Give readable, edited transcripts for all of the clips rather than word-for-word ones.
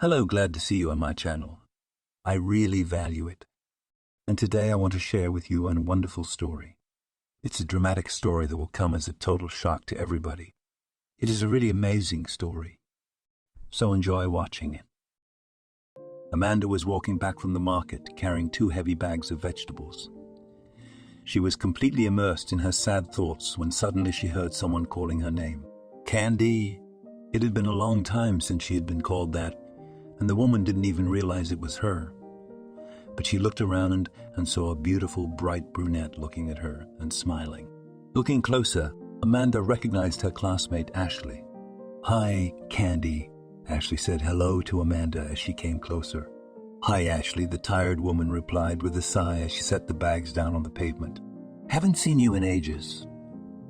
Hello, glad to see you on my channel. I really value it. And today I want to share with you a wonderful story. It's a dramatic story that will come as a total shock to everybody. It is a really amazing story. So enjoy watching it. Amanda was walking back from the market carrying 2 heavy bags of vegetables. She was completely immersed in her sad thoughts when suddenly she heard someone calling her name. Candy! It had been a long time since she had been called that, and the woman didn't even realize it was her. But she looked around and saw a beautiful, bright brunette looking at her and smiling. Looking closer, Amanda recognized her classmate, Ashley. "Hi, Candy." Ashley said hello to Amanda as she came closer. "Hi, Ashley," the tired woman replied with a sigh as she set the bags down on the pavement. "Haven't seen you in ages."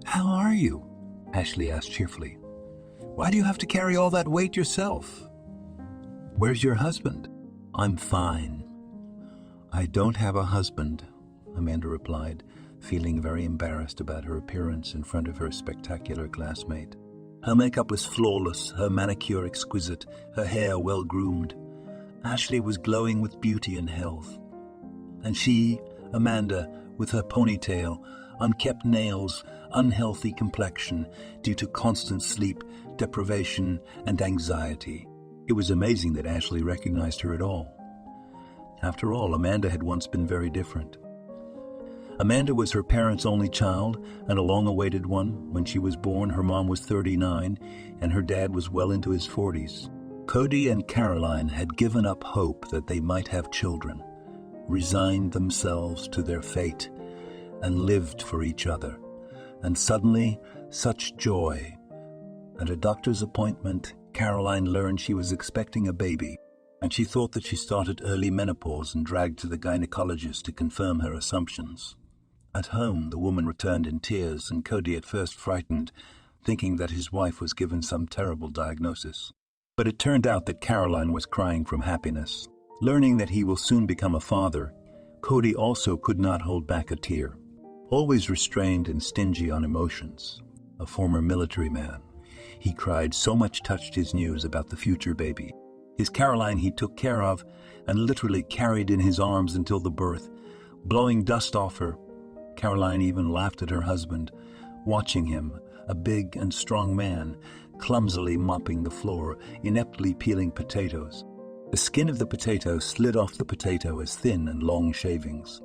"How are you?" Ashley asked cheerfully. "Why do you have to carry all that weight yourself?" "Where's your husband?" "I'm fine." "I don't have a husband," Amanda replied, feeling very embarrassed about her appearance in front of her spectacular classmate. Her makeup was flawless, her manicure exquisite, her hair well groomed. Ashley was glowing with beauty and health. And she, Amanda, with her ponytail, unkempt nails, unhealthy complexion due to constant sleep, deprivation, and anxiety. It was amazing that Ashley recognized her at all. After all, Amanda had once been very different. Amanda was her parents' only child, and a long-awaited one. When she was born, her mom was 39, and her dad was well into his 40s. Cody and Caroline had given up hope that they might have children, resigned themselves to their fate, and lived for each other. And suddenly, such joy. At a doctor's appointment, Caroline learned she was expecting a baby, and she thought that she started early menopause and dragged to the gynecologist to confirm her assumptions. At home, the woman returned in tears, and Cody at first frightened, thinking that his wife was given some terrible diagnosis. But it turned out that Caroline was crying from happiness. Learning that he will soon become a father, Cody also could not hold back a tear. Always restrained and stingy on emotions, a former military man, he cried so much touched his news about the future baby. His Caroline he took care of and literally carried in his arms until the birth, blowing dust off her. Caroline even laughed at her husband, watching him, a big and strong man, clumsily mopping the floor, ineptly peeling potatoes. The skin of the potato slid off the potato as thin and long shavings.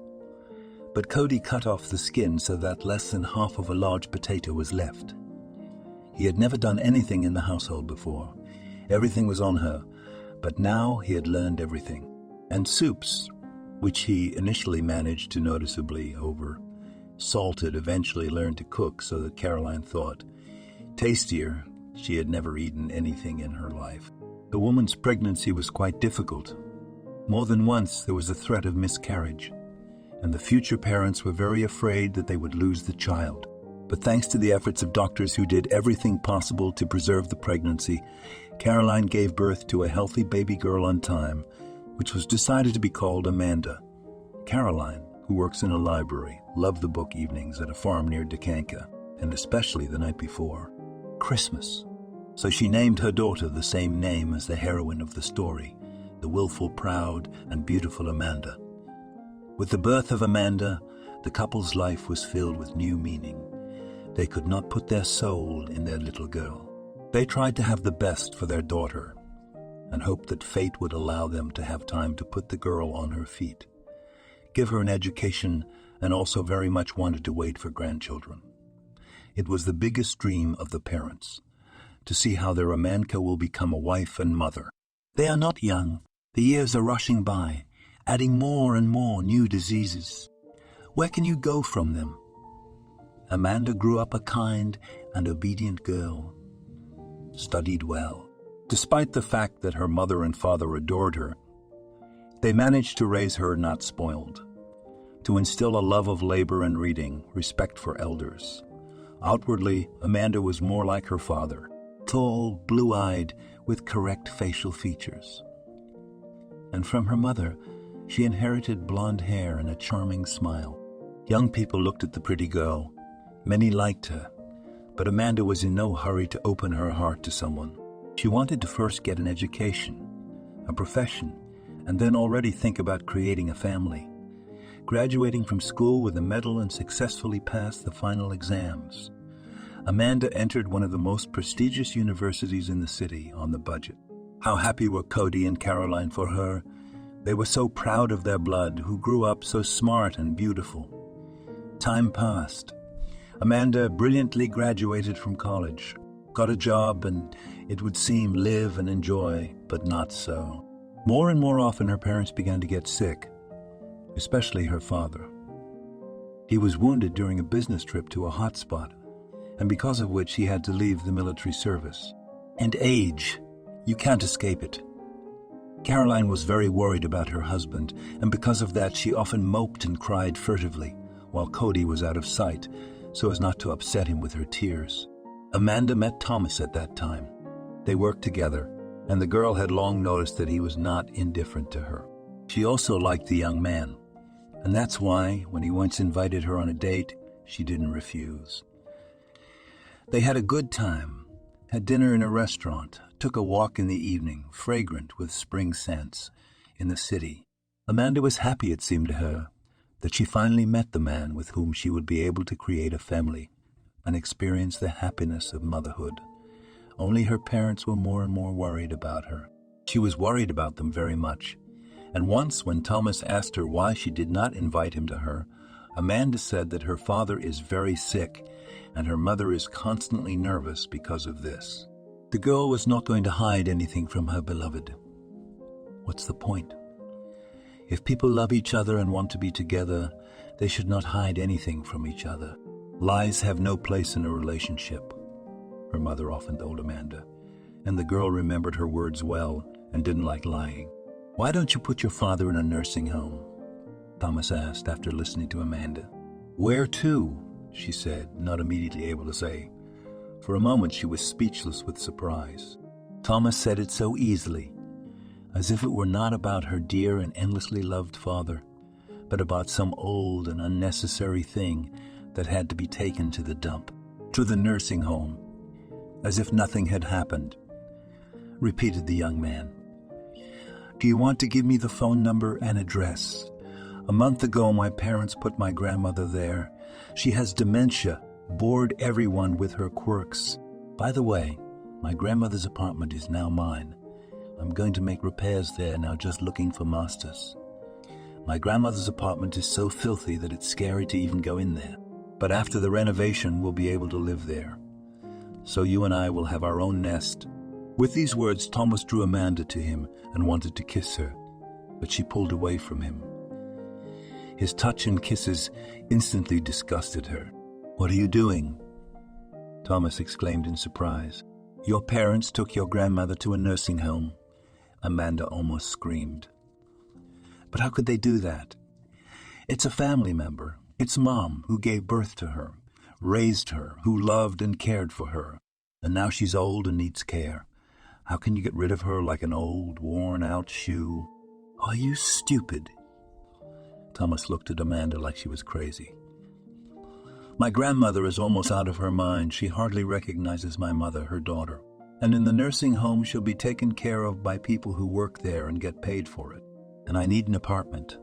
But Cody cut off the skin so that less than half of a large potato was left. He had never done anything in the household before. Everything was on her, but now he had learned everything. And soups, which he initially managed to noticeably over, salted, eventually learned to cook so that Caroline thought. Tastier, she had never eaten anything in her life. The woman's pregnancy was quite difficult. More than once there was a threat of miscarriage, and the future parents were very afraid that they would lose the child. But thanks to the efforts of doctors who did everything possible to preserve the pregnancy, Caroline gave birth to a healthy baby girl on time, which was decided to be called Amanda. Caroline, who works in a library, loved the book evenings at a farm near Decanka, and especially the night before, Christmas. So she named her daughter the same name as the heroine of the story, the willful, proud, and beautiful Amanda. With the birth of Amanda, the couple's life was filled with new meaning. They could not put their soul in their little girl. They tried to have the best for their daughter and hoped that fate would allow them to have time to put the girl on her feet, give her an education, and also very much wanted to wait for grandchildren. It was the biggest dream of the parents, to see how their Amanka will become a wife and mother. They are not young. The years are rushing by, adding more and more new diseases. Where can you go from them? Amanda grew up a kind and obedient girl, studied well. Despite the fact that her mother and father adored her, they managed to raise her not spoiled, to instill a love of labor and reading, respect for elders. Outwardly, Amanda was more like her father, tall, blue-eyed, with correct facial features. And from her mother, she inherited blonde hair and a charming smile. Young people looked at the pretty girl. Many liked her, but Amanda was in no hurry to open her heart to someone. She wanted to first get an education, a profession, and then already think about creating a family. Graduating from school with a medal and successfully passed the final exams. Amanda entered one of the most prestigious universities in the city on the budget. How happy were Cody and Caroline for her. They were so proud of their blood, who grew up so smart and beautiful. Time passed. Amanda brilliantly graduated from college, got a job, and it would seem live and enjoy, but not so. More and more often her parents began to get sick, especially her father. He was wounded during a business trip to a hotspot, and because of which he had to leave the military service. And age, you can't escape it. Caroline was very worried about her husband, and because of that she often moped and cried furtively, while Cody was out of sight, so as not to upset him with her tears. Amanda met Thomas at that time. They worked together, and the girl had long noticed that he was not indifferent to her. She also liked the young man, and that's why, when he once invited her on a date, she didn't refuse. They had a good time, had dinner in a restaurant, took a walk in the evening, fragrant with spring scents, in the city. Amanda was happy, it seemed to her, that she finally met the man with whom she would be able to create a family and experience the happiness of motherhood. Only her parents were more and more worried about her. She was worried about them very much, and once when Thomas asked her why she did not invite him to her, Amanda said that her father is very sick and her mother is constantly nervous because of this. The girl was not going to hide anything from her beloved. What's the point? If people love each other and want to be together, they should not hide anything from each other. Lies have no place in a relationship, her mother often told Amanda, and the girl remembered her words well and didn't like lying. "Why don't you put your father in a nursing home?" Thomas asked after listening to Amanda. "Where to?" she said, not immediately able to say. For a moment she was speechless with surprise. Thomas said it so easily, as if it were not about her dear and endlessly loved father, but about some old and unnecessary thing that had to be taken to the dump, to the nursing home, as if nothing had happened, repeated the young man. "Do you want to give me the phone number and address? A month ago my parents put my grandmother there. She has dementia, bored everyone with her quirks. By the way, my grandmother's apartment is now mine. I'm going to make repairs there now, just looking for masters. My grandmother's apartment is so filthy that it's scary to even go in there. But after the renovation, we'll be able to live there. So you and I will have our own nest." With these words, Thomas drew Amanda to him and wanted to kiss her, but she pulled away from him. His touch and kisses instantly disgusted her. "What are you doing?" Thomas exclaimed in surprise. "Your parents took your grandmother to a nursing home," Amanda almost screamed. "But how could they do that? It's a family member. It's Mom, who gave birth to her, raised her, who loved and cared for her, and now she's old and needs care. How can you get rid of her like an old, worn-out shoe?" "Are you stupid?" Thomas looked at Amanda like she was crazy. "My grandmother is almost out of her mind. She hardly recognizes my mother, her daughter. And in the nursing home, she'll be taken care of by people who work there and get paid for it. And I need an apartment.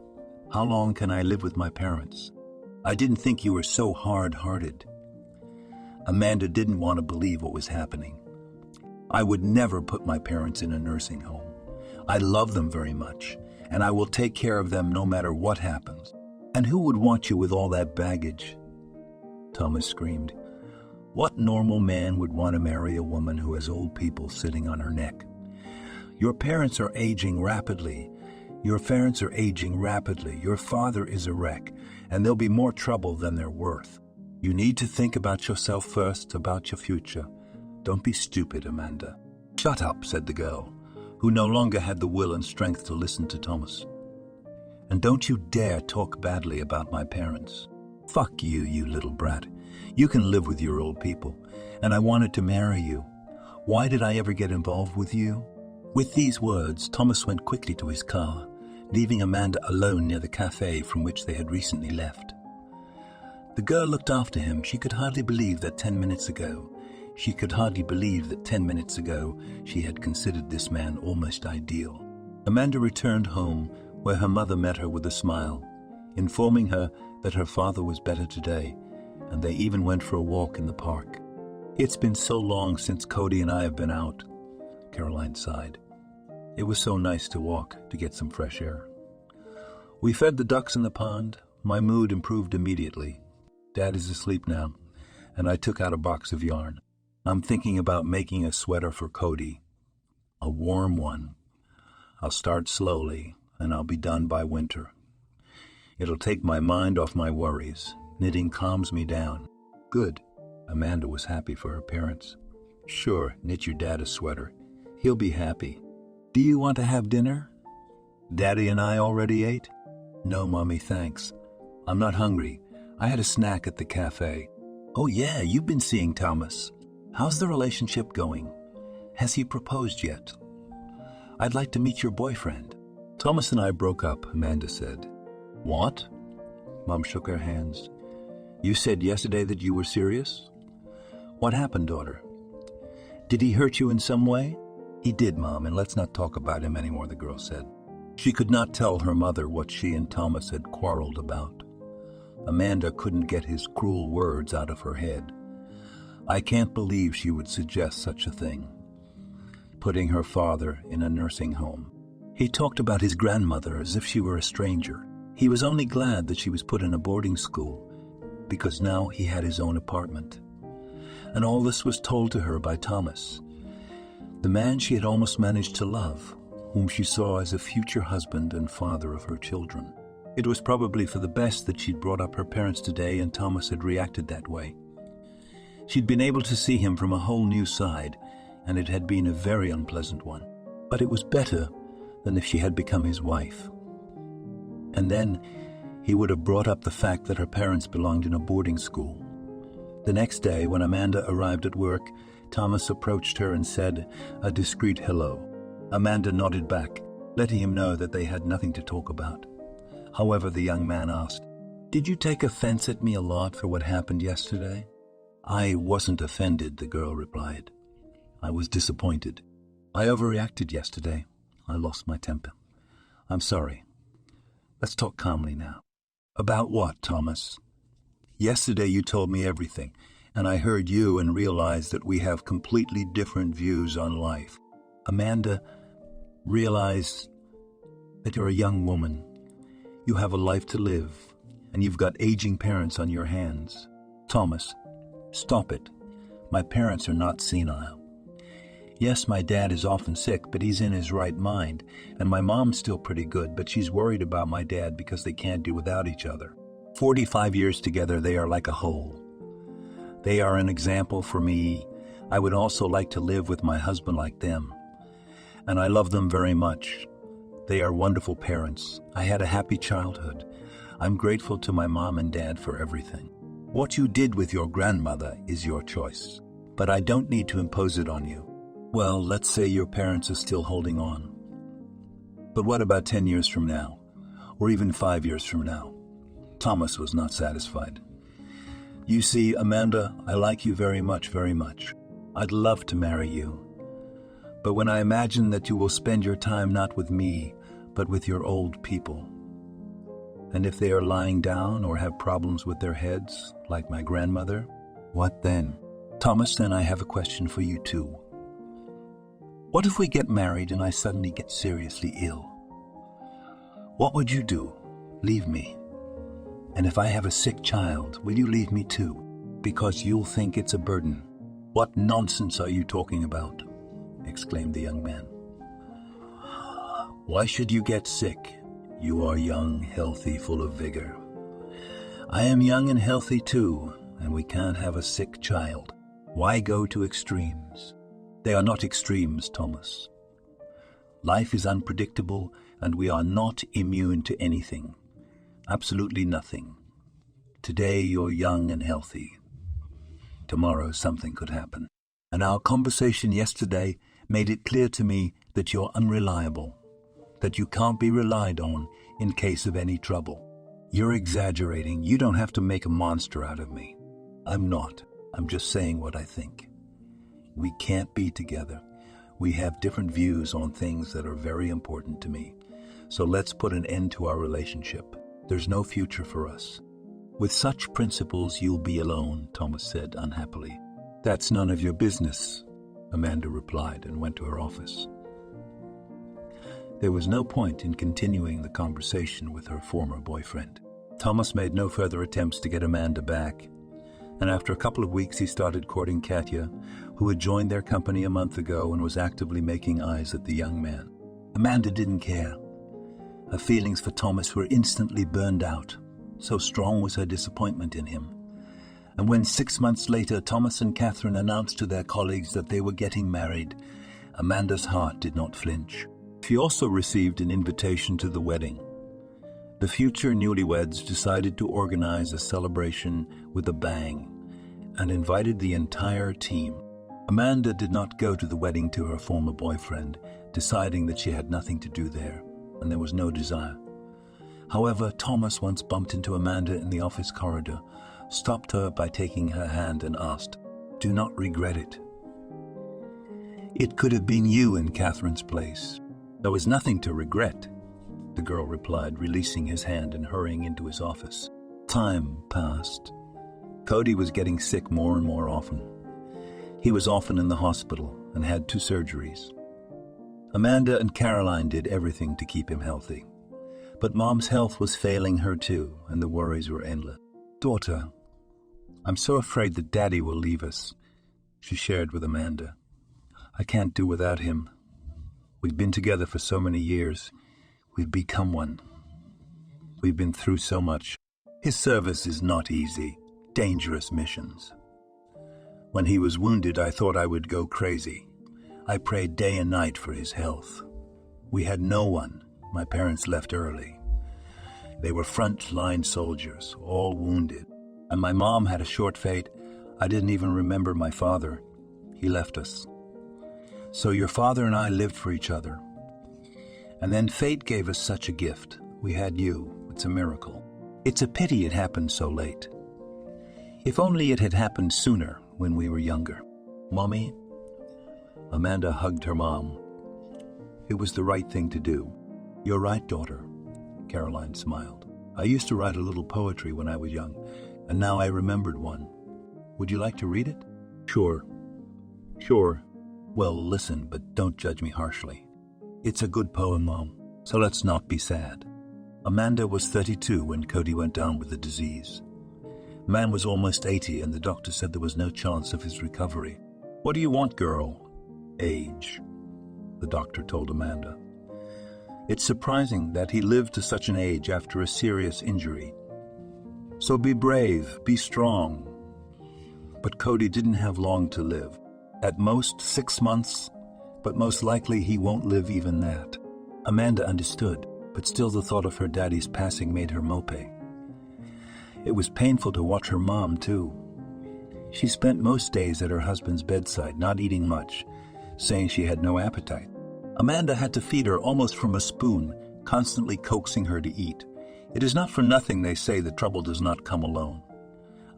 How long can I live with my parents? I didn't think you were so hard-hearted." Amanda didn't want to believe what was happening. "I would never put my parents in a nursing home. I love them very much, and I will take care of them no matter what happens. And who would want you with all that baggage?" Thomas screamed. "What normal man would want to marry a woman who has old people sitting on her neck? Your parents are aging rapidly. Your parents are aging rapidly. Your father is a wreck, and there'll be more trouble than they're worth. You need to think about yourself first, about your future. Don't be stupid, Amanda." "Shut up," said the girl, who no longer had the will and strength to listen to Thomas. "And don't you dare talk badly about my parents. Fuck you, you little brat. You can live with your old people, and I wanted to marry you. Why did I ever get involved with you?" With these words, Thomas went quickly to his car, leaving Amanda alone near the cafe from which they had recently left. The girl looked after him. She could hardly believe that 10 minutes ago she had considered this man almost ideal. Amanda returned home, where her mother met her with a smile, informing her that her father was better today, and they even went for a walk in the park. "It's been so long since Cody and I have been out," Caroline sighed. "It was so nice to walk, to get some fresh air. We fed the ducks in the pond. My mood improved immediately. Dad is asleep now, and I took out a box of yarn. I'm thinking about making a sweater for Cody. A warm one. I'll start slowly, and I'll be done by winter. It'll take my mind off my worries. Knitting calms me down." "Good." Amanda was happy for her parents. "Sure, knit your dad a sweater. He'll be happy. Do you want to have dinner? Daddy and I already ate?" "No, Mommy, thanks. I'm not hungry. I had a snack at the cafe." "Oh yeah, you've been seeing Thomas. How's the relationship going? Has he proposed yet? I'd like to meet your boyfriend." "Thomas and I broke up," Amanda said. "What?" Mom shook her hands. "You said yesterday that you were serious? What happened, daughter? Did he hurt you in some way?" "He did, Mom, and let's not talk about him anymore," the girl said. She could not tell her mother what she and Thomas had quarreled about. Amanda couldn't get his cruel words out of her head. I can't believe she would suggest such a thing, putting her father in a nursing home. He talked about his grandmother as if she were a stranger. He was only glad that she was put in a boarding school, because now he had his own apartment. And all this was told to her by Thomas, the man she had almost managed to love, whom she saw as a future husband and father of her children. It was probably for the best that she'd brought up her parents today and Thomas had reacted that way. She'd been able to see him from a whole new side, and it had been a very unpleasant one. But it was better than if she had become his wife. And then he would have brought up the fact that her parents belonged in a boarding school. The next day, when Amanda arrived at work, Thomas approached her and said a discreet hello. Amanda nodded back, letting him know that they had nothing to talk about. However, the young man asked, "Did you take offense at me a lot for what happened yesterday?" "I wasn't offended," the girl replied. "I was disappointed. I overreacted yesterday. I lost my temper. I'm sorry. Let's talk calmly now." "About what, Thomas?" "Yesterday you told me everything, and I heard you and realized that we have completely different views on life." Amanda realized that you're a young woman. You have a life to live, and you've got aging parents on your hands. "Thomas, stop it. My parents are not senile. Yes, my dad is often sick, but he's in his right mind, and my mom's still pretty good, but she's worried about my dad because they can't do without each other. 45 years together, they are like a whole. They are an example for me. I would also like to live with my husband like them, and I love them very much. They are wonderful parents. I had a happy childhood. I'm grateful to my mom and dad for everything. What you did with your grandmother is your choice, but I don't need to impose it on you. Well, let's say your parents are still holding on. But what about 10 years from now, or even 5 years from now?" Thomas was not satisfied. "You see, Amanda, I like you very much, very much. I'd love to marry you. But when I imagine that you will spend your time not with me, but with your old people, and if they are lying down or have problems with their heads, like my grandmother, what then?" "Thomas, then I have a question for you too. What if we get married and I suddenly get seriously ill? What would you do? Leave me? And if I have a sick child, will you leave me too? Because you'll think it's a burden." "What nonsense are you talking about?" exclaimed the young man. "Why should you get sick? You are young, healthy, full of vigor. I am young and healthy too, and we can't have a sick child. Why go to extremes?" "They are not extremes, Thomas. Life is unpredictable, and we are not immune to anything. Absolutely nothing. Today you're young and healthy. Tomorrow something could happen. And our conversation yesterday made it clear to me that you're unreliable, that you can't be relied on in case of any trouble." "You're exaggerating. You don't have to make a monster out of me." "I'm not. I'm just saying what I think. We can't be together. We have different views on things that are very important to me. So let's put an end to our relationship. There's no future for us. With such principles, you'll be alone, Thomas said unhappily. That's none of your business, Amanda replied and went to her office. There was no point in continuing the conversation with her former boyfriend. Thomas made no further attempts to get Amanda back, and after a couple of weeks he started courting Katya, who had joined their company a month ago and was actively making eyes at the young man. Amanda didn't care. Her feelings for Thomas were instantly burned out. So strong was her disappointment in him. And when 6 months later Thomas and Catherine announced to their colleagues that they were getting married, Amanda's heart did not flinch. She also received an invitation to the wedding. The future newlyweds decided to organize a celebration with a bang and invited the entire team. Amanda did not go to the wedding to her former boyfriend, deciding that she had nothing to do there and there was no desire. However, Thomas once bumped into Amanda in the office corridor, stopped her by taking her hand and asked, "Do not regret it. It could have been you in Catherine's place." "There was nothing to regret," the girl replied, releasing his hand and hurrying into his office. Time passed. Cody was getting sick more and more often. He was often in the hospital and had 2 surgeries. Amanda and Caroline did everything to keep him healthy. But Mom's health was failing her too, and the worries were endless. "Daughter, I'm so afraid that Daddy will leave us," she shared with Amanda. "I can't do without him. We've been together for so many years. We've become one. We've been through so much. His service is not easy, dangerous missions. When he was wounded, I thought I would go crazy. I prayed day and night for his health. We had no one. My parents left early. They were front-line soldiers, all wounded. And my mom had a short fate. I didn't even remember my father. He left us. So your father and I lived for each other. And then fate gave us such a gift. We had you. It's a miracle. It's a pity it happened so late. If only it had happened sooner, when we were younger." "Mommy," Amanda hugged her mom. "It was the right thing to do." "You're right, daughter," Caroline smiled. "I used to write a little poetry when I was young, and now I remembered one. Would you like to read it?" Sure. "Well, listen, but don't judge me harshly. It's a good poem, Mom, so let's not be sad." Amanda was 32 when Cody went down with the disease. Man was almost 80, and the doctor said there was no chance of his recovery. "What do you want, girl?" "Age," the doctor told Amanda. It's surprising that he lived to such an age after a serious injury. So be brave, be strong. But Cody didn't have long to live. At most 6 months, but most likely he won't live even that. Amanda understood, but still the thought of her daddy's passing made her mope. It was painful to watch her mom, too. She spent most days at her husband's bedside, not eating much, saying she had no appetite. Amanda had to feed her almost from a spoon, constantly coaxing her to eat. It is not for nothing they say that trouble does not come alone.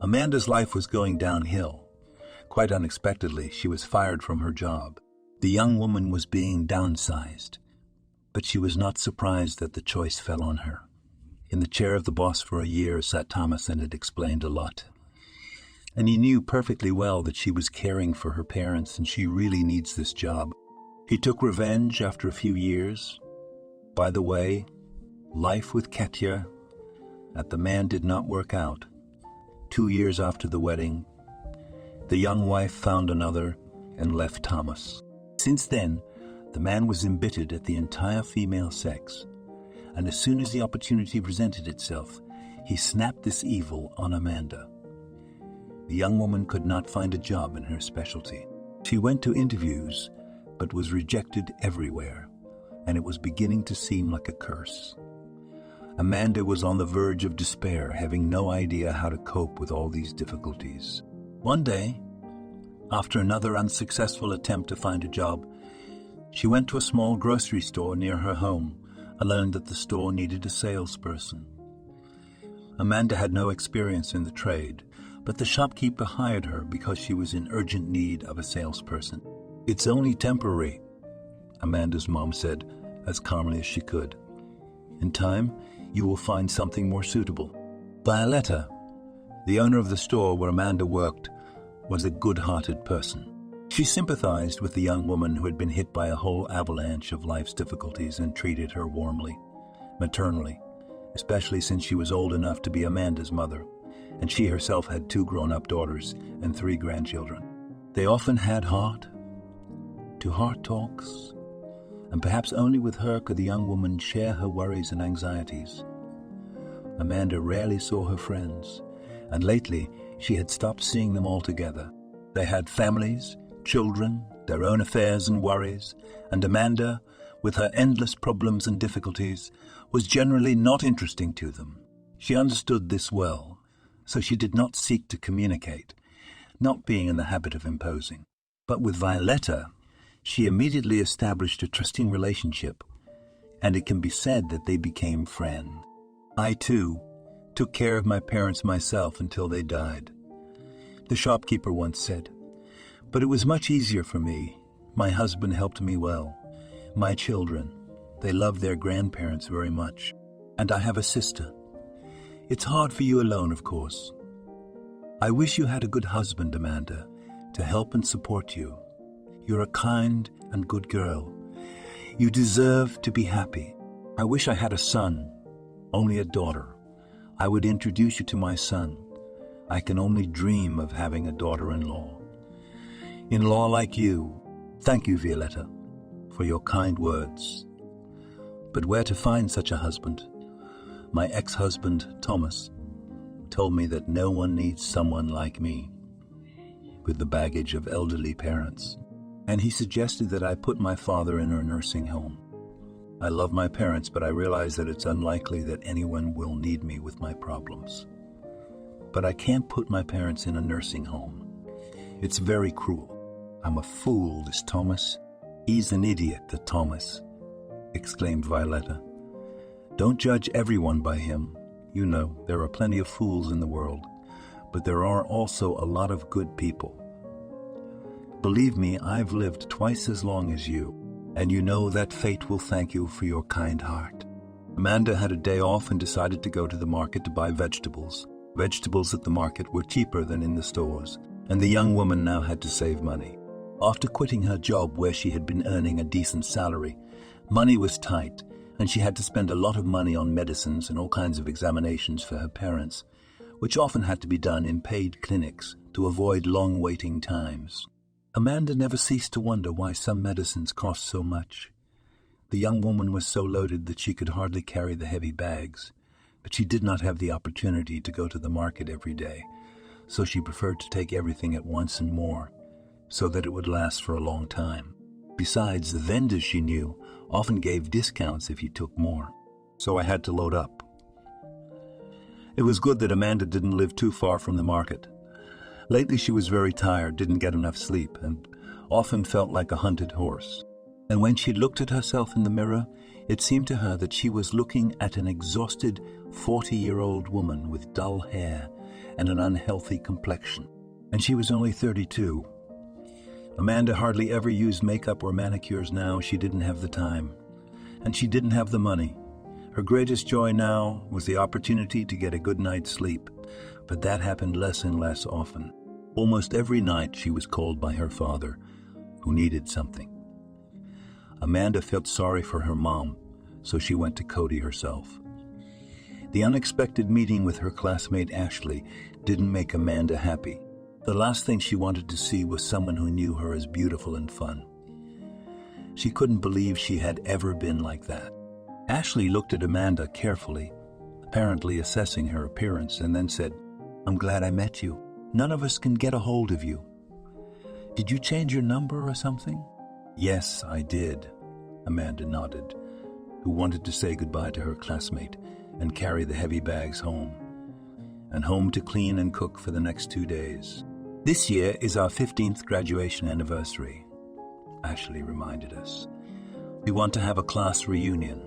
Amanda's life was going downhill. Quite unexpectedly, she was fired from her job. The young woman was being downsized, but she was not surprised that the choice fell on her. In the chair of the boss for a year sat Thomas and had explained a lot. And he knew perfectly well that she was caring for her parents and she really needs this job. He took revenge after a few years. By the way, life with Katya at the man did not work out. 2 years after the wedding, the young wife found another and left Thomas. Since then, the man was embittered at the entire female sex, and as soon as the opportunity presented itself, he snapped this evil on Amanda. The young woman could not find a job in her specialty. She went to interviews, but was rejected everywhere, and it was beginning to seem like a curse. Amanda was on the verge of despair, having no idea how to cope with all these difficulties. One day, after another unsuccessful attempt to find a job, she went to a small grocery store near her home and learned that the store needed a salesperson. Amanda had no experience in the trade, but the shopkeeper hired her because she was in urgent need of a salesperson. "It's only temporary," Amanda's mom said, as calmly as she could. In time, you will find something more suitable. Violetta, the owner of the store where Amanda worked, was a good-hearted person. She sympathized with the young woman who had been hit by a whole avalanche of life's difficulties and treated her warmly, maternally, especially since she was old enough to be Amanda's mother, and she herself had 2 grown-up daughters and 3 grandchildren. They often had heart-to-heart talks, and perhaps only with her could the young woman share her worries and anxieties. Amanda rarely saw her friends, and lately she had stopped seeing them altogether. They had families, children, their own affairs and worries, and Amanda, with her endless problems and difficulties, was generally not interesting to them. She understood this well, so she did not seek to communicate, not being in the habit of imposing. But with Violetta, she immediately established a trusting relationship, and it can be said that they became friends. I, too, took care of my parents myself until they died. The shopkeeper once said, but it was much easier for me. My husband helped me well. My children, they love their grandparents very much. And I have a sister. It's hard for you alone, of course. I wish you had a good husband, Amanda, to help and support you. You're a kind and good girl. You deserve to be happy. I wish I had a son, only a daughter. I would introduce you to my son. I can only dream of having a daughter-in-law. In-law like you. Thank you, Violetta, for your kind words. But where to find such a husband? My ex-husband, Thomas, told me that no one needs someone like me, with the baggage of elderly parents. And he suggested that I put my father in a nursing home. I love my parents, but I realize that it's unlikely that anyone will need me with my problems. But I can't put my parents in a nursing home. It's very cruel. I'm a fool, this Thomas. He's an idiot, the Thomas, exclaimed Violetta. Don't judge everyone by him. You know, there are plenty of fools in the world, but there are also a lot of good people. Believe me, I've lived twice as long as you, and you know that fate will thank you for your kind heart. Amanda had a day off and decided to go to the market to buy vegetables. Vegetables at the market were cheaper than in the stores, and the young woman now had to save money. After quitting her job where she had been earning a decent salary, money was tight, and she had to spend a lot of money on medicines and all kinds of examinations for her parents, which often had to be done in paid clinics to avoid long waiting times. Amanda never ceased to wonder why some medicines cost so much. The young woman was so loaded that she could hardly carry the heavy bags, but she did not have the opportunity to go to the market every day, so she preferred to take everything at once and more, so that it would last for a long time. Besides, the vendors she knew often gave discounts if you took more, so I had to load up. It was good that Amanda didn't live too far from the market. Lately she was very tired, didn't get enough sleep, and often felt like a hunted horse. And when she looked at herself in the mirror, it seemed to her that she was looking at an exhausted 40-year-old woman with dull hair and an unhealthy complexion. And she was only 32. Amanda hardly ever used makeup or manicures now. She didn't have the time, and she didn't have the money. Her greatest joy now was the opportunity to get a good night's sleep, but that happened less and less often. Almost every night she was called by her father, who needed something. Amanda felt sorry for her mom, so she went to Cody herself. The unexpected meeting with her classmate Ashley didn't make Amanda happy. The last thing she wanted to see was someone who knew her as beautiful and fun. She couldn't believe she had ever been like that. Ashley looked at Amanda carefully, apparently assessing her appearance, and then said, "I'm glad I met you. None of us can get a hold of you. Did you change your number or something?" "Yes, I did," Amanda nodded, who wanted to say goodbye to her classmate and carry the heavy bags home, and home to clean and cook for the next 2 days. "This year is our 15th graduation anniversary," Ashley reminded us. "We want to have a class reunion.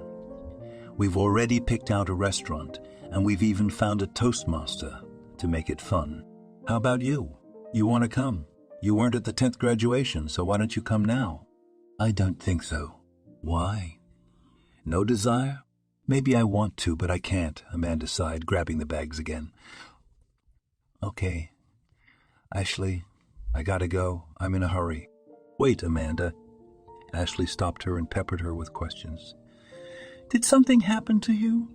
We've already picked out a restaurant, and we've even found a Toastmaster to make it fun. How about you? You want to come? You weren't at the 10th graduation, so why don't you come now?" "I don't think so," Why? No desire? Maybe I want to, but I can't, Amanda sighed, grabbing the bags again. Okay. Ashley, I gotta go. I'm in a hurry. Wait, Amanda. Ashley stopped her and peppered her with questions. Did something happen to you?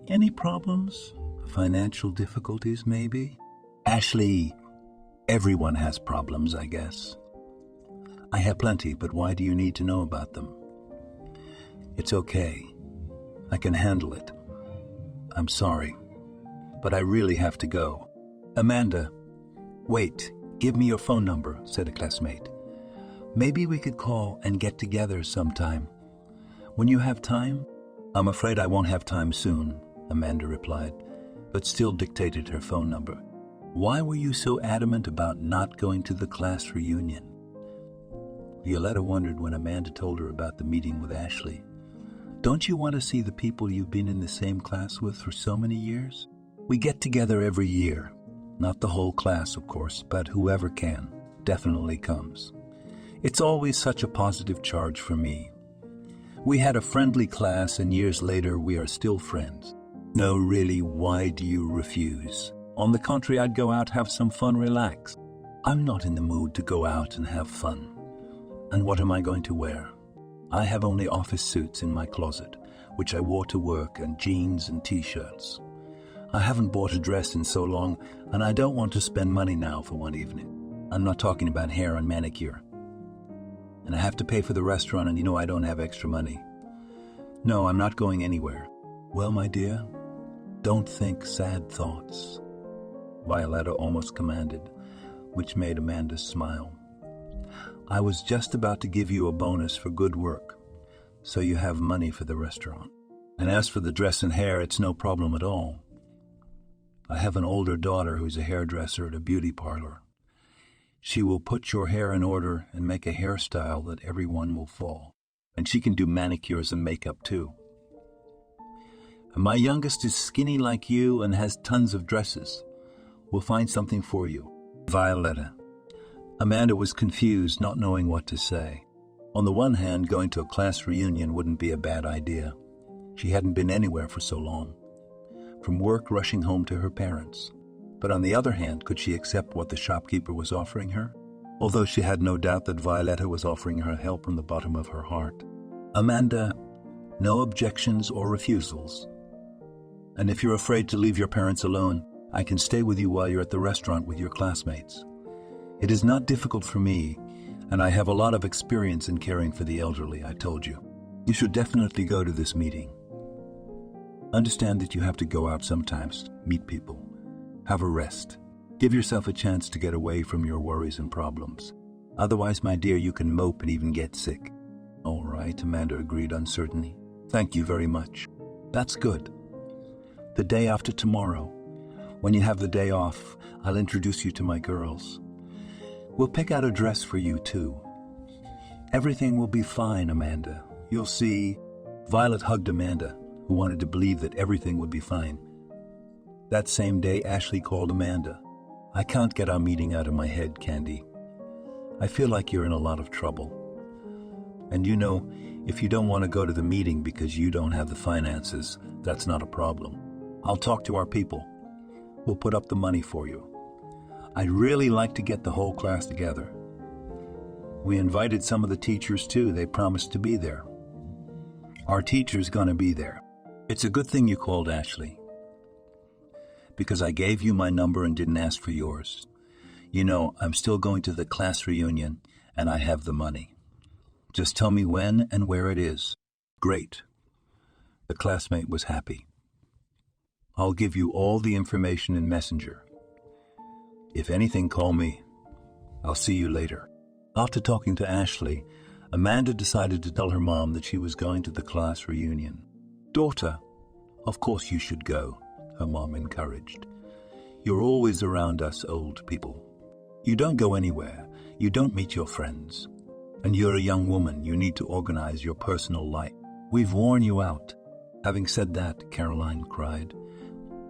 Any problems? Financial difficulties, maybe? Ashley, everyone has problems, I guess. I have plenty, but why do you need to know about them? It's okay. I can handle it. I'm sorry, but I really have to go. Amanda, wait, give me your phone number, said a classmate. Maybe we could call and get together sometime. When you have time? I'm afraid I won't have time soon, Amanda replied, but still dictated her phone number. Why were you so adamant about not going to the class reunion? Violetta wondered when Amanda told her about the meeting with Ashley. Don't you want to see the people you've been in the same class with for so many years? We get together every year. Not the whole class, of course, but whoever can definitely comes. It's always such a positive charge for me. We had a friendly class, and years later we are still friends. No, really, why do you refuse? On the contrary, I'd go out, have some fun, relax. I'm not in the mood to go out and have fun. And what am I going to wear? I have only office suits in my closet, which I wore to work, and jeans and t-shirts. I haven't bought a dress in so long, and I don't want to spend money now for one evening. I'm not talking about hair and manicure. And I have to pay for the restaurant, and you know I don't have extra money. No, I'm not going anywhere. Well, my dear, don't think sad thoughts, Violetta almost commanded, which made Amanda smile. I was just about to give you a bonus for good work, so you have money for the restaurant. And as for the dress and hair, it's no problem at all. I have an older daughter who's a hairdresser at a beauty parlor. She will put your hair in order and make a hairstyle that everyone will fall. And she can do manicures and makeup too. And my youngest is skinny like you and has tons of dresses. We'll find something for you. Violetta. Amanda was confused, not knowing what to say. On the one hand, going to a class reunion wouldn't be a bad idea. She hadn't been anywhere for so long. From work, rushing home to her parents. But on the other hand, could she accept what the shopkeeper was offering her? Although she had no doubt that Violetta was offering her help from the bottom of her heart. Amanda, no objections or refusals. And if you're afraid to leave your parents alone, I can stay with you while you're at the restaurant with your classmates. It is not difficult for me, and I have a lot of experience in caring for the elderly, I told you. You should definitely go to this meeting. Understand that you have to go out sometimes, meet people, have a rest. Give yourself a chance to get away from your worries and problems. Otherwise, my dear, you can mope and even get sick. All right, Amanda agreed uncertainly. Thank you very much. That's good. The day after tomorrow, when you have the day off, I'll introduce you to my girls. We'll pick out a dress for you, too. Everything will be fine, Amanda. You'll see. Violet hugged Amanda, who wanted to believe that everything would be fine. That same day, Ashley called Amanda. I can't get our meeting out of my head, Candy. I feel like you're in a lot of trouble. And you know, if you don't want to go to the meeting because you don't have the finances, that's not a problem. I'll talk to our people. We'll put up the money for you. I'd really like to get the whole class together. We invited some of the teachers too. They promised to be there. Our teacher's gonna be there. It's a good thing you called Ashley, because I gave you my number and didn't ask for yours. You know, I'm still going to the class reunion, and I have the money. Just tell me when and where it is. Great. The classmate was happy. I'll give you all the information in Messenger. If anything, call me. I'll see you later. After talking to Ashley, Amanda decided to tell her mom that she was going to the class reunion. Daughter, of course you should go, her mom encouraged. You're always around us old people. You don't go anywhere. You don't meet your friends. And you're a young woman. You need to organize your personal life. We've worn you out. Having said that, Caroline cried.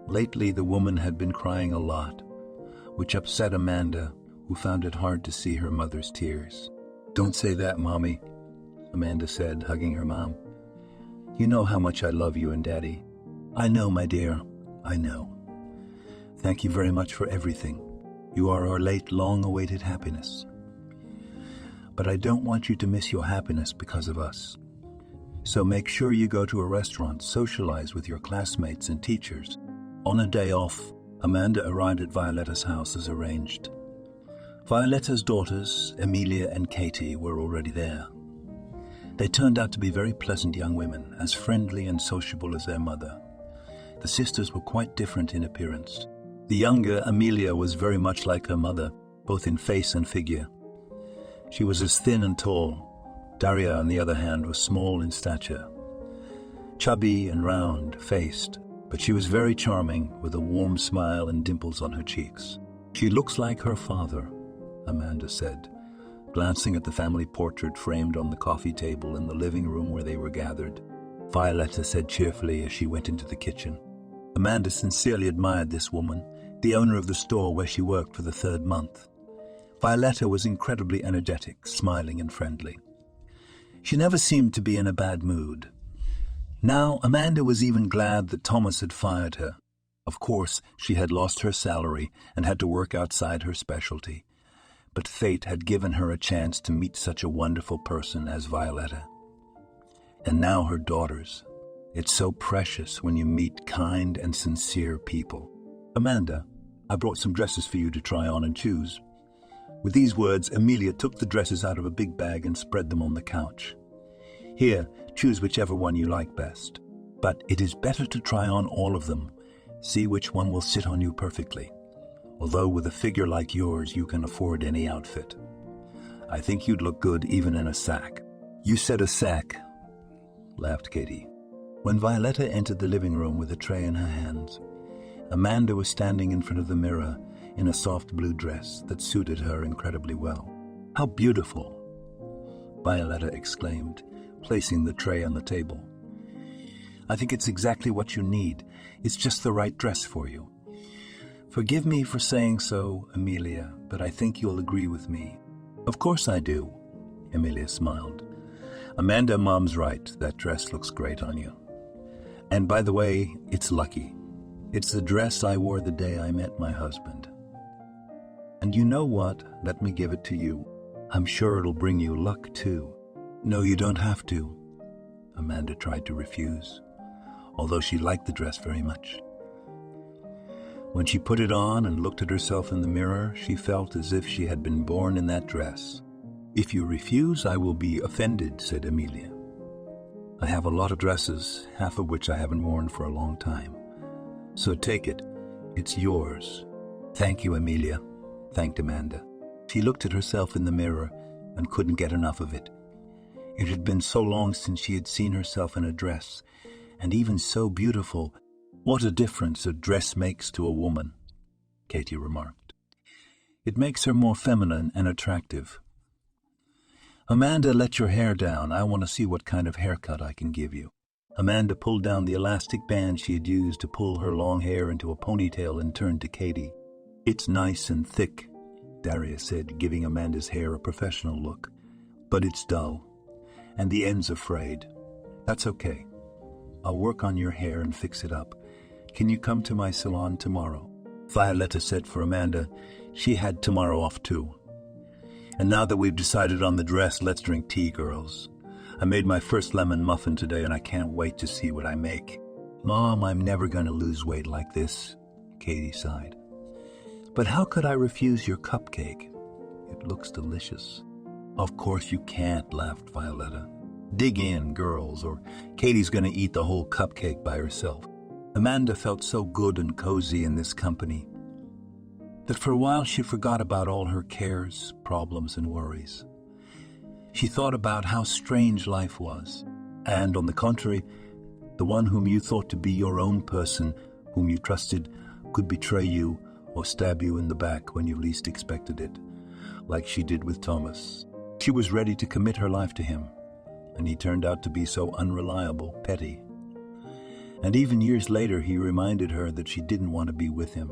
Lately, the woman had been crying a lot, which upset Amanda, who found it hard to see her mother's tears. Don't say that, Mommy. Amanda said, hugging her mom. "You know how much I love you and Daddy." "I know, my dear, I know. Thank you very much for everything. You are our late, long-awaited happiness. But I don't want you to miss your happiness because of us. So make sure you go to a restaurant, socialize with your classmates and teachers." On a day off, Amanda arrived at Violetta's house as arranged. Violetta's daughters, Emilia and Katie, were already there. They turned out to be very pleasant young women, as friendly and sociable as their mother. The sisters were quite different in appearance. The younger, Emilia, was very much like her mother, both in face and figure. She was as thin and tall. Daria, on the other hand, was small in stature, chubby and round-faced, but she was very charming, with a warm smile and dimples on her cheeks. "She looks like her father," Amanda said, glancing at the family portrait framed on the coffee table in the living room where they were gathered. Violetta said cheerfully as she went into the kitchen. Amanda sincerely admired this woman, the owner of the store where she worked for the 3rd month. Violetta was incredibly energetic, smiling and friendly. She never seemed to be in a bad mood. Now, Amanda was even glad that Thomas had fired her. Of course, she had lost her salary and had to work outside her specialty. But fate had given her a chance to meet such a wonderful person as Violetta. And now her daughters. It's so precious when you meet kind and sincere people. "Amanda, I brought some dresses for you to try on and choose." With these words, Emilia took the dresses out of a big bag and spread them on the couch. "Here, choose whichever one you like best. But it is better to try on all of them. See which one will sit on you perfectly. Although with a figure like yours, you can afford any outfit. I think you'd look good even in a sack." "You said a sack," laughed Katie. When Violetta entered the living room with a tray in her hands, Amanda was standing in front of the mirror in a soft blue dress that suited her incredibly well. "How beautiful!" Violetta exclaimed, placing the tray on the table. "I think it's exactly what you need. It's just the right dress for you. Forgive me for saying so, Emilia, but I think you'll agree with me." "Of course I do," Emilia smiled. "Amanda, Mom's right. That dress looks great on you. And by the way, it's lucky. It's the dress I wore the day I met my husband. And you know what? Let me give it to you. I'm sure it'll bring you luck, too." "No, you don't have to." Amanda tried to refuse, although she liked the dress very much. When she put it on and looked at herself in the mirror, she felt as if she had been born in that dress. "If you refuse, I will be offended," said Emilia. "I have a lot of dresses, half of which I haven't worn for a long time. So take it. It's yours." "Thank you, Emilia," thanked Amanda. She looked at herself in the mirror and couldn't get enough of it. It had been so long since she had seen herself in a dress, and even so beautiful. "What a difference a dress makes to a woman," Katie remarked. "It makes her more feminine and attractive." "Amanda, let your hair down. I want to see what kind of haircut I can give you." Amanda pulled down the elastic band she had used to pull her long hair into a ponytail and turned to Katie. "It's nice and thick," Daria said, giving Amanda's hair a professional look. "But it's dull, and the ends are frayed. That's okay. I'll work on your hair and fix it up. Can you come to my salon tomorrow?" Violetta said for Amanda, she had tomorrow off too. "And now that we've decided on the dress, let's drink tea, girls. I made my first lemon muffin today and I can't wait to see what I make." "Mom, I'm never going to lose weight like this," Katie sighed. "But how could I refuse your cupcake? It looks delicious." "Of course you can't," laughed Violetta. "Dig in, girls, or Katie's going to eat the whole cupcake by herself." Amanda felt so good and cozy in this company that for a while she forgot about all her cares, problems, and worries. She thought about how strange life was, and, on the contrary, the one whom you thought to be your own person, whom you trusted, could betray you or stab you in the back when you least expected it, like she did with Thomas. She was ready to commit her life to him, and he turned out to be so unreliable, petty. And even years later, he reminded her that she didn't want to be with him,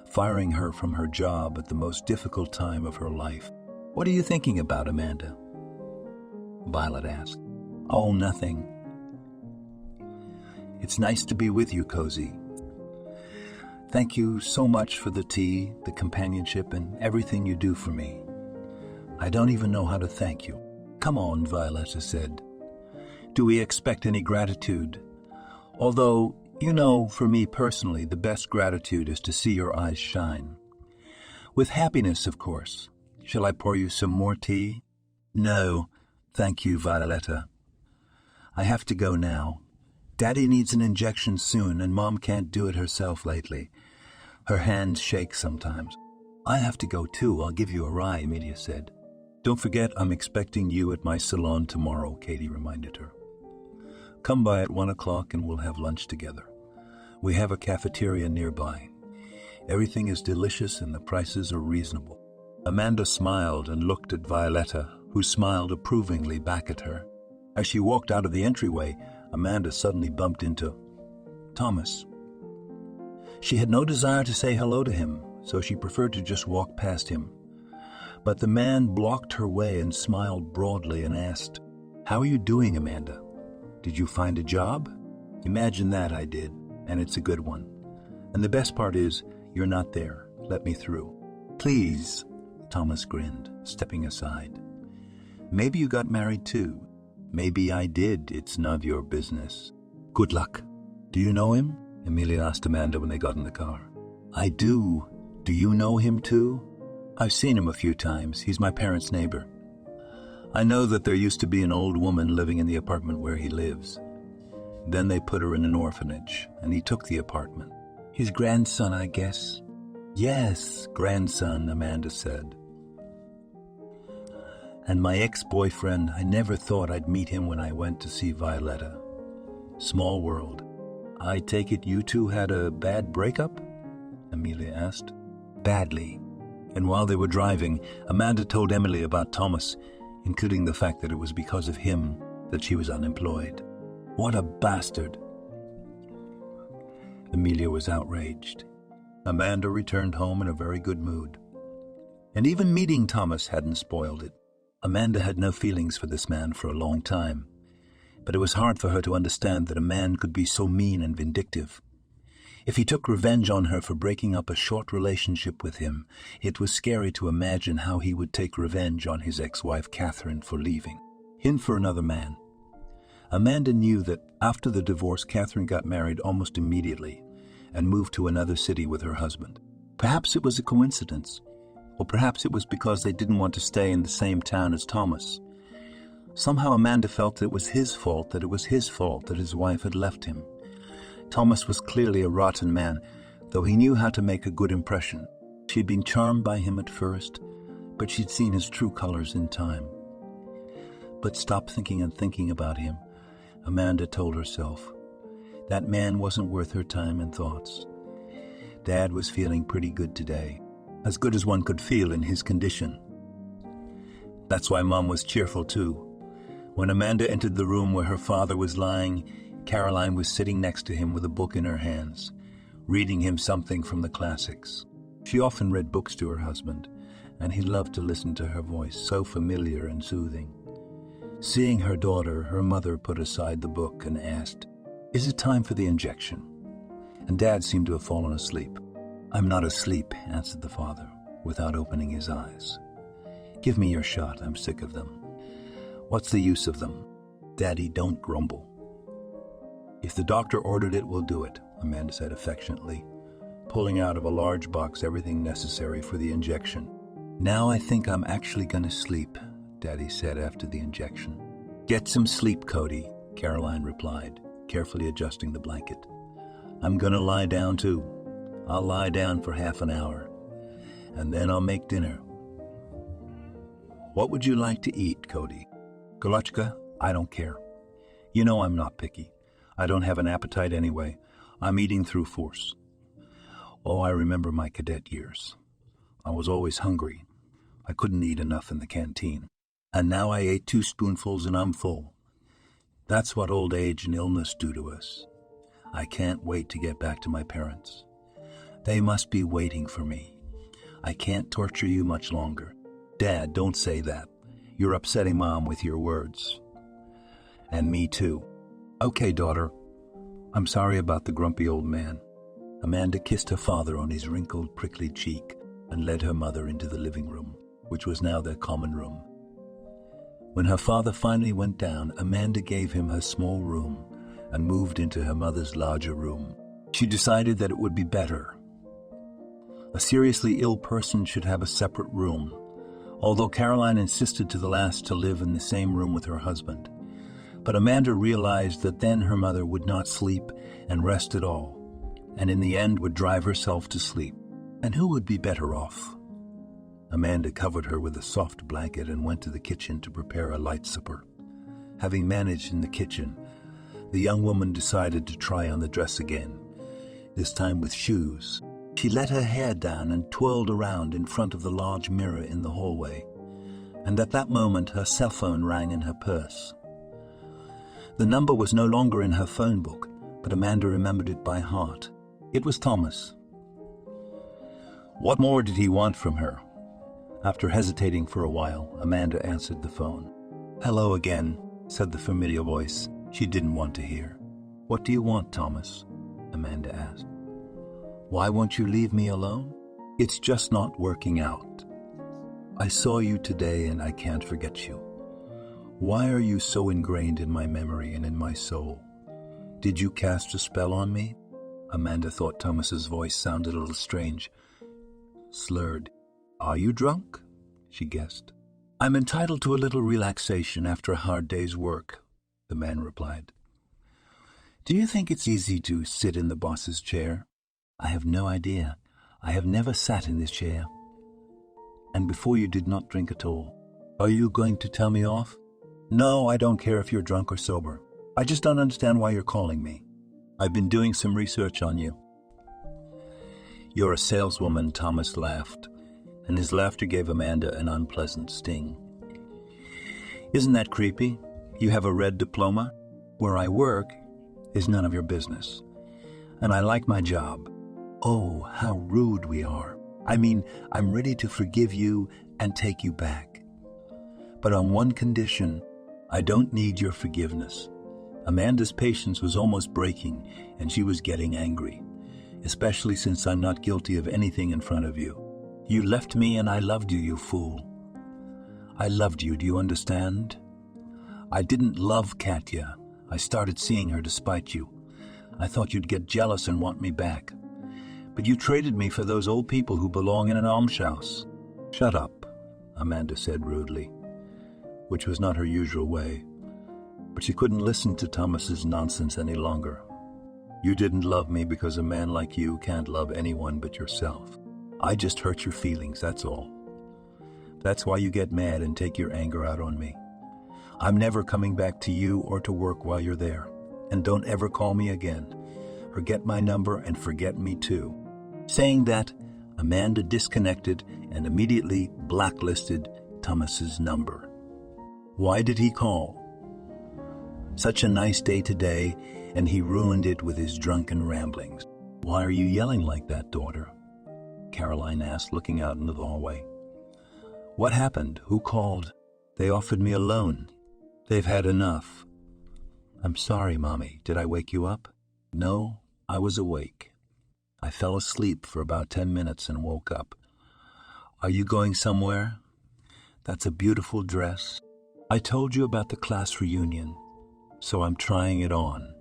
firing her from her job at the most difficult time of her life. "What are you thinking about, Amanda?" Violet asked. Oh, nothing. It's nice to be with you, Cozy. Thank you so much for the tea, the companionship, and everything you do for me. I don't even know how to thank you. Come on, Violetta said. Do we expect any gratitude? Although, for me personally, the best gratitude is to see your eyes shine. With happiness, of course. Shall I pour you some more tea? No, thank you, Violetta. I have to go now. Daddy needs an injection soon, and Mom can't do it herself lately. Her hands shake sometimes. I have to go too. I'll give you a ride, Amelia said. Don't forget I'm expecting you at my salon tomorrow, Katie reminded her. Come by at 1 o'clock and we'll have lunch together. We have a cafeteria nearby. Everything is delicious and the prices are reasonable. Amanda smiled and looked at Violetta, who smiled approvingly back at her. As she walked out of the entryway, Amanda suddenly bumped into Thomas. She had no desire to say hello to him, so she preferred to just walk past him. But the man blocked her way and smiled broadly and asked, How are you doing, Amanda? Did you find a job? Imagine that, I did, and it's a good one. And the best part is, you're not there. Let me through. Please, Thomas grinned, stepping aside. Maybe you got married too. Maybe I did. It's none of your business. Good luck. Do you know him? Amelia asked Amanda when they got in the car. I do. Do you know him too? I've seen him a few times. He's my parents' neighbor. I know that there used to be an old woman living in the apartment where he lives. Then they put her in an orphanage, and he took the apartment. His grandson, I guess? Yes, grandson, Amanda said. And my ex-boyfriend, I never thought I'd meet him when I went to see Violetta. Small world. I take it you two had a bad breakup? Amelia asked. Badly. And while they were driving, Amanda told Emily about Thomas, including the fact that it was because of him that she was unemployed. What a bastard! Amelia was outraged. Amanda returned home in a very good mood. And even meeting Thomas hadn't spoiled it. Amanda had no feelings for this man for a long time, but it was hard for her to understand that a man could be so mean and vindictive. If he took revenge on her for breaking up a short relationship with him, it was scary to imagine how he would take revenge on his ex-wife Catherine for leaving him for another man. Amanda knew that after the divorce, Catherine got married almost immediately and moved to another city with her husband. Perhaps it was a coincidence, or perhaps it was because they didn't want to stay in the same town as Thomas. Somehow Amanda felt it was his fault that his wife had left him. Thomas was clearly a rotten man, though he knew how to make a good impression. She'd been charmed by him at first, but she'd seen his true colors in time. But stop thinking about him, Amanda told herself. That man wasn't worth her time and thoughts. Dad was feeling pretty good today, as good as one could feel in his condition. That's why Mom was cheerful too. When Amanda entered the room where her father was lying, Caroline was sitting next to him with a book in her hands, reading him something from the classics. She often read books to her husband, and he loved to listen to her voice, so familiar and soothing. Seeing her daughter, her mother put aside the book and asked, Is it time for the injection? And Dad seemed to have fallen asleep. I'm not asleep, answered the father, without opening his eyes. Give me your shot, I'm sick of them. What's the use of them? Daddy, don't grumble. If the doctor ordered it, we'll do it, Amanda said affectionately, pulling out of a large box everything necessary for the injection. Now I think I'm actually going to sleep, Daddy said after the injection. Get some sleep, Cody, Caroline replied, carefully adjusting the blanket. I'm going to lie down too. I'll lie down for half an hour, and then I'll make dinner. What would you like to eat, Cody? Golochka? I don't care. You know I'm not picky. I don't have an appetite anyway. I'm eating through force. Oh, I remember my cadet years. I was always hungry. I couldn't eat enough in the canteen. And now I ate 2 spoonfuls and I'm full. That's what old age and illness do to us. I can't wait to get back to my parents. They must be waiting for me. I can't torture you much longer. Dad, don't say that. You're upsetting Mom with your words. And me too. Okay, daughter. I'm sorry about the grumpy old man. Amanda kissed her father on his wrinkled, prickly cheek and led her mother into the living room, which was now their common room. When her father finally went down, Amanda gave him her small room and moved into her mother's larger room. She decided that it would be better. A seriously ill person should have a separate room, although Caroline insisted to the last to live in the same room with her husband. But Amanda realized that then her mother would not sleep and rest at all, and in the end would drive herself to sleep. And who would be better off? Amanda covered her with a soft blanket and went to the kitchen to prepare a light supper. Having managed in the kitchen, the young woman decided to try on the dress again, this time with shoes. She let her hair down and twirled around in front of the large mirror in the hallway, and at that moment her cell phone rang in her purse. The number was no longer in her phone book, but Amanda remembered it by heart. It was Thomas. What more did he want from her? After hesitating for a while, Amanda answered the phone. "Hello again," said the familiar voice she didn't want to hear. "What do you want, Thomas?" Amanda asked. "Why won't you leave me alone?" "It's just not working out. I saw you today and I can't forget you. Why are you so ingrained in my memory and in my soul? Did you cast a spell on me?" Amanda thought Thomas's voice sounded a little strange, slurred. "Are you drunk?" she guessed. "I'm entitled to a little relaxation after a hard day's work," the man replied. "Do you think it's easy to sit in the boss's chair?" "I have no idea. I have never sat in this chair." "And before you did not drink at all. Are you going to tell me off?" "No, I don't care if you're drunk or sober. I just don't understand why you're calling me. I've been doing some research on you." "You're a saleswoman," Thomas laughed, and his laughter gave Amanda an unpleasant sting. "Isn't that creepy? You have a red diploma? Where I work is none of your business. And I like my job." "Oh, how rude we are. I mean, I'm ready to forgive you and take you back. But on one condition, I don't need your forgiveness." Amanda's patience was almost breaking, and she was getting angry, especially since I'm not guilty of anything in front of you. "You left me and I loved you, you fool. I loved you, do you understand? I didn't love Katya. I started seeing her despite you. I thought you'd get jealous and want me back. But you traded me for those old people who belong in an almshouse." "Shut up," Amanda said rudely, which was not her usual way. But she couldn't listen to Thomas's nonsense any longer. "You didn't love me because a man like you can't love anyone but yourself. I just hurt your feelings, that's all. That's why you get mad and take your anger out on me. I'm never coming back to you or to work while you're there. And don't ever call me again. Forget my number and forget me too." Saying that, Amanda disconnected and immediately blacklisted Thomas's number. Why did he call? Such a nice day today, and he ruined it with his drunken ramblings. "Why are you yelling like that, daughter?" Caroline asked, looking out into the hallway. "What happened? Who called?" "They offered me a loan. They've had enough." "I'm sorry, Mommy. Did I wake you up?" "No, I was awake. I fell asleep for about 10 minutes and woke up." "Are you going somewhere?" "That's a beautiful dress. I told you about the class reunion, so I'm trying it on.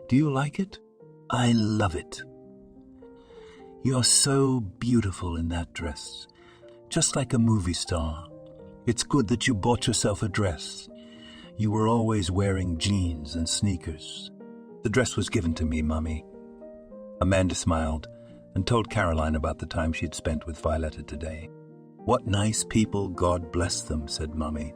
Do you like it?" "I love it. You're so beautiful in that dress, just like a movie star. It's good that you bought yourself a dress. You were always wearing jeans and sneakers." "The dress was given to me, Mommy." Amanda smiled and told Caroline about the time she'd spent with Violetta today. "What nice people, God bless them," said Mommy.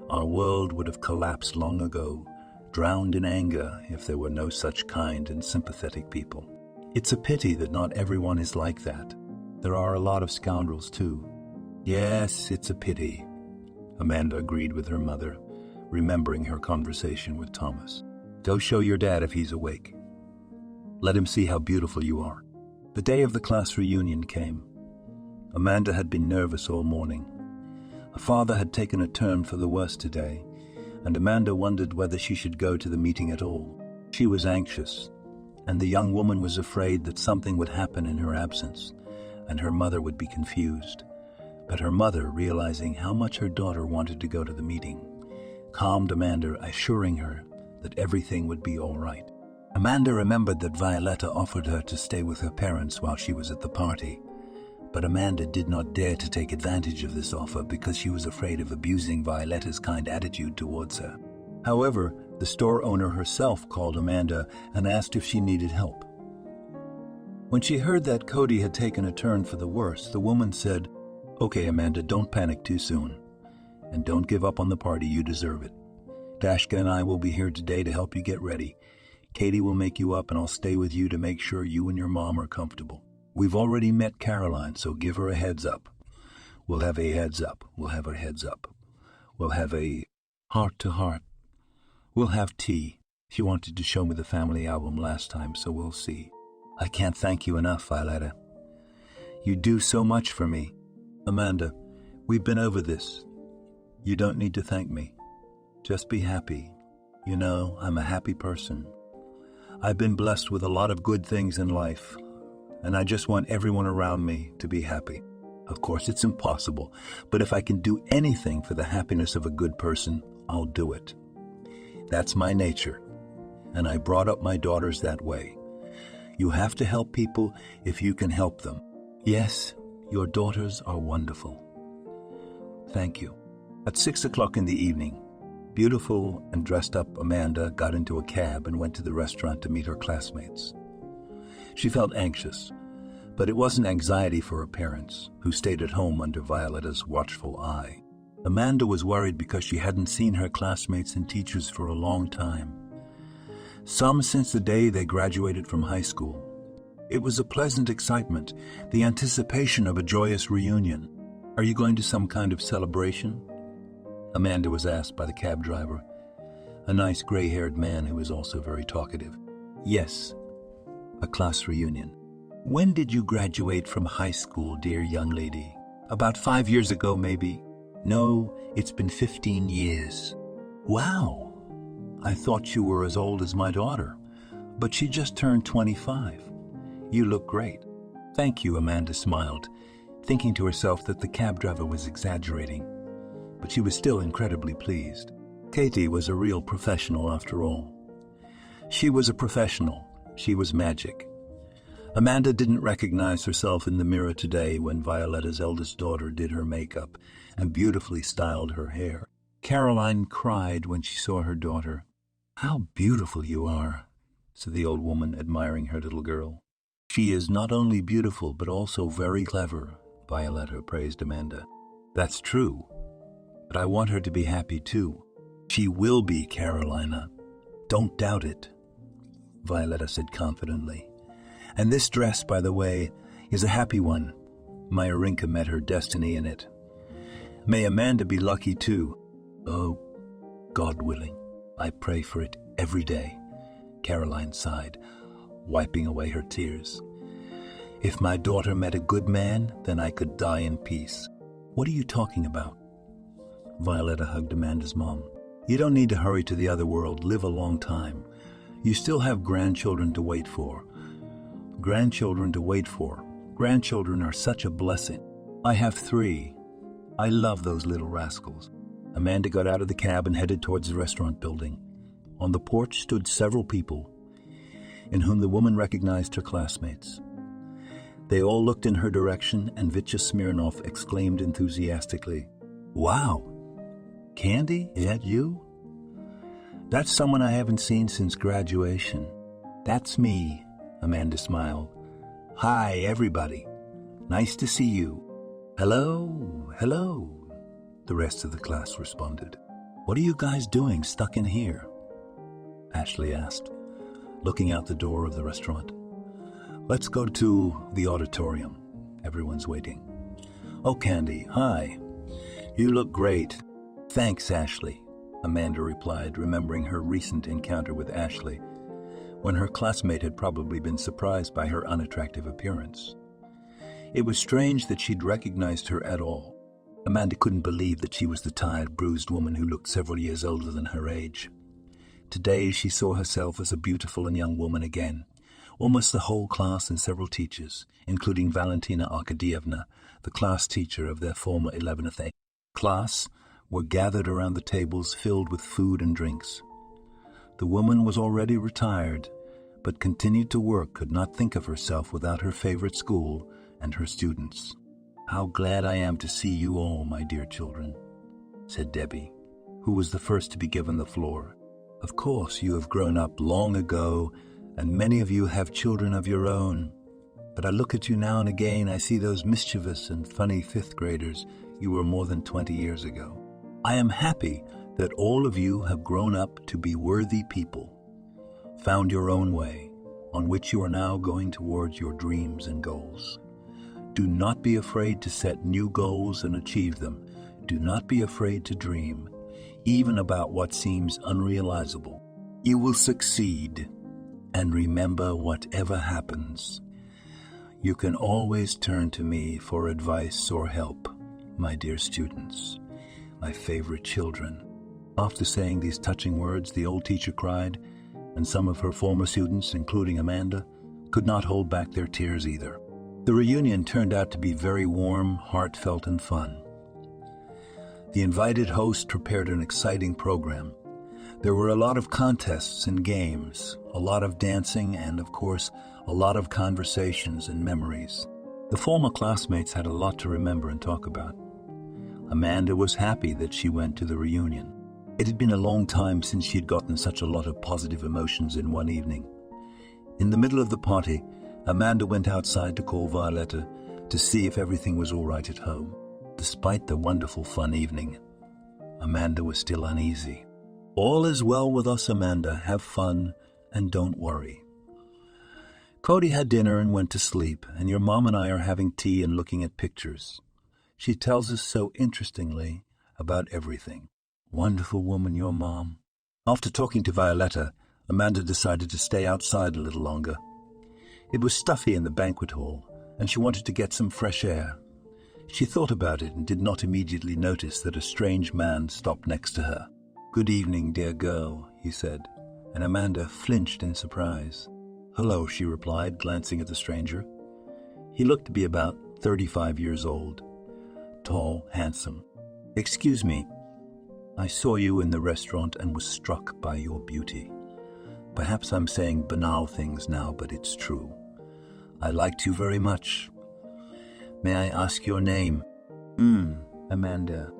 "Our world would have collapsed long ago, drowned in anger, if there were no such kind and sympathetic people. It's a pity that not everyone is like that. There are a lot of scoundrels, too." "Yes, it's a pity," Amanda agreed with her mother, remembering her conversation with Thomas. "Go show your dad if he's awake. Let him see how beautiful you are." The day of the class reunion came. Amanda had been nervous all morning. Her father had taken a turn for the worse today, and Amanda wondered whether she should go to the meeting at all. She was anxious, and the young woman was afraid that something would happen in her absence, and her mother would be confused. But her mother, realizing how much her daughter wanted to go to the meeting, calmed Amanda, assuring her that everything would be all right. Amanda remembered that Violetta offered her to stay with her parents while she was at the party, but Amanda did not dare to take advantage of this offer because she was afraid of abusing Violetta's kind attitude towards her. However, the store owner herself called Amanda and asked if she needed help. When she heard that Cody had taken a turn for the worse, the woman said, "Okay, Amanda, don't panic too soon. And don't give up on the party, you deserve it. Dashka and I will be here today to help you get ready. Katie will make you up and I'll stay with you to make sure you and your mom are comfortable. We've already met Caroline, so give her a heads up. We'll have a heads up. We'll have a heads up. We'll have a heart-to-heart. We'll have tea. She wanted to show me the family album last time, so we'll see. I can't thank you enough, Violetta. You do so much for me. Amanda, we've been over this. You don't need to thank me. Just be happy. You know, I'm a happy person. I've been blessed with a lot of good things in life, and I just want everyone around me to be happy. Of course, it's impossible, but if I can do anything for the happiness of a good person, I'll do it. That's my nature, and I brought up my daughters that way. You have to help people if you can help them. Yes, your daughters are wonderful. Thank you. At 6 o'clock in the evening, beautiful and dressed up Amanda got into a cab and went to the restaurant to meet her classmates. She felt anxious, but it wasn't anxiety for her parents, who stayed at home under Violetta's watchful eye. Amanda was worried because she hadn't seen her classmates and teachers for a long time. Some since the day they graduated from high school. It was a pleasant excitement, the anticipation of a joyous reunion. Are you going to some kind of celebration? Amanda was asked by the cab driver, a nice gray-haired man who was also very talkative. Yes, a class reunion. When did you graduate from high school, dear young lady? About 5 years ago, maybe. No, it's been 15 years. Wow, I thought you were as old as my daughter, but she just turned 25. You look great. Thank you, Amanda smiled, thinking to herself that the cab driver was exaggerating, but she was still incredibly pleased. Katie was a real professional after all. She was a professional. She was magic. Amanda didn't recognize herself in the mirror today when Violetta's eldest daughter did her makeup and beautifully styled her hair. Caroline cried when she saw her daughter. "How beautiful you are," said the old woman, admiring her little girl. "She is not only beautiful, but also very clever," Violetta praised Amanda. "That's true, but I want her to be happy too." "She will be, Carolina. Don't doubt it," Violetta said confidently. "And this dress, by the way, is a happy one. Myarinka met her destiny in it. May Amanda be lucky too. Oh, God willing, I pray for it every day," Caroline sighed, wiping away her tears. "If my daughter met a good man, then I could die in peace." "What are you talking about?" Violetta hugged Amanda's mom. "You don't need to hurry to the other world. Live a long time. You still have grandchildren to wait for. Grandchildren to wait for. Grandchildren are such a blessing. I have 3. I love those little rascals." Amanda got out of the cab and headed towards the restaurant building. On the porch stood several people, in whom the woman recognized her classmates. They all looked in her direction, and Vitya Smirnov exclaimed enthusiastically, "Wow! Candy, is that you? That's someone I haven't seen since graduation." "That's me," Amanda smiled. "Hi, everybody. Nice to see you." "Hello, hello," the rest of the class responded. "What are you guys doing stuck in here?" Ashley asked, looking out the door of the restaurant. "Let's go to the auditorium. Everyone's waiting." "Oh, Candy, hi. You look great." "Thanks, Ashley," Amanda replied, remembering her recent encounter with Ashley, when her classmate had probably been surprised by her unattractive appearance. It was strange that she'd recognized her at all. Amanda couldn't believe that she was the tired, bruised woman who looked several years older than her age. Today she saw herself as a beautiful and young woman again. Almost the whole class and several teachers, including Valentina Arkadyevna, the class teacher of their former 11th A class, were gathered around the tables filled with food and drinks. The woman was already retired, but continued to work, could not think of herself without her favorite school and her students. "How glad I am to see you all, my dear children," said Debbie, who was the first to be given the floor. "Of course, you have grown up long ago, and many of you have children of your own. But I look at you now and again, I see those mischievous and funny fifth graders you were more than 20 years ago. I am happy that all of you have grown up to be worthy people, found your own way, on which you are now going towards your dreams and goals. Do not be afraid to set new goals and achieve them. Do not be afraid to dream, even about what seems unrealizable. You will succeed. And remember, whatever happens, you can always turn to me for advice or help, my dear students, my favorite children." After saying these touching words, the old teacher cried, and some of her former students, including Amanda, could not hold back their tears either. The reunion turned out to be very warm, heartfelt, and fun. The invited host prepared an exciting program. There were a lot of contests and games, a lot of dancing, and, of course, a lot of conversations and memories. The former classmates had a lot to remember and talk about. Amanda was happy that she went to the reunion. It had been a long time since she had gotten such a lot of positive emotions in one evening. In the middle of the party, Amanda went outside to call Violetta to see if everything was all right at home. Despite the wonderful fun evening, Amanda was still uneasy. "All is well with us, Amanda. Have fun and don't worry. Cody had dinner and went to sleep, and your mom and I are having tea and looking at pictures. She tells us so interestingly about everything. Wonderful woman, your mom." After talking to Violetta, Amanda decided to stay outside a little longer. It was stuffy in the banquet hall, and she wanted to get some fresh air. She thought about it and did not immediately notice that a strange man stopped next to her. "Good evening, dear girl," he said, and Amanda flinched in surprise. "Hello," she replied, glancing at the stranger. He looked to be about 35 years old, tall, handsome. "Excuse me, I saw you in the restaurant and was struck by your beauty. Perhaps I'm saying banal things now, but it's true. I liked you very much. May I ask your name?" Amanda."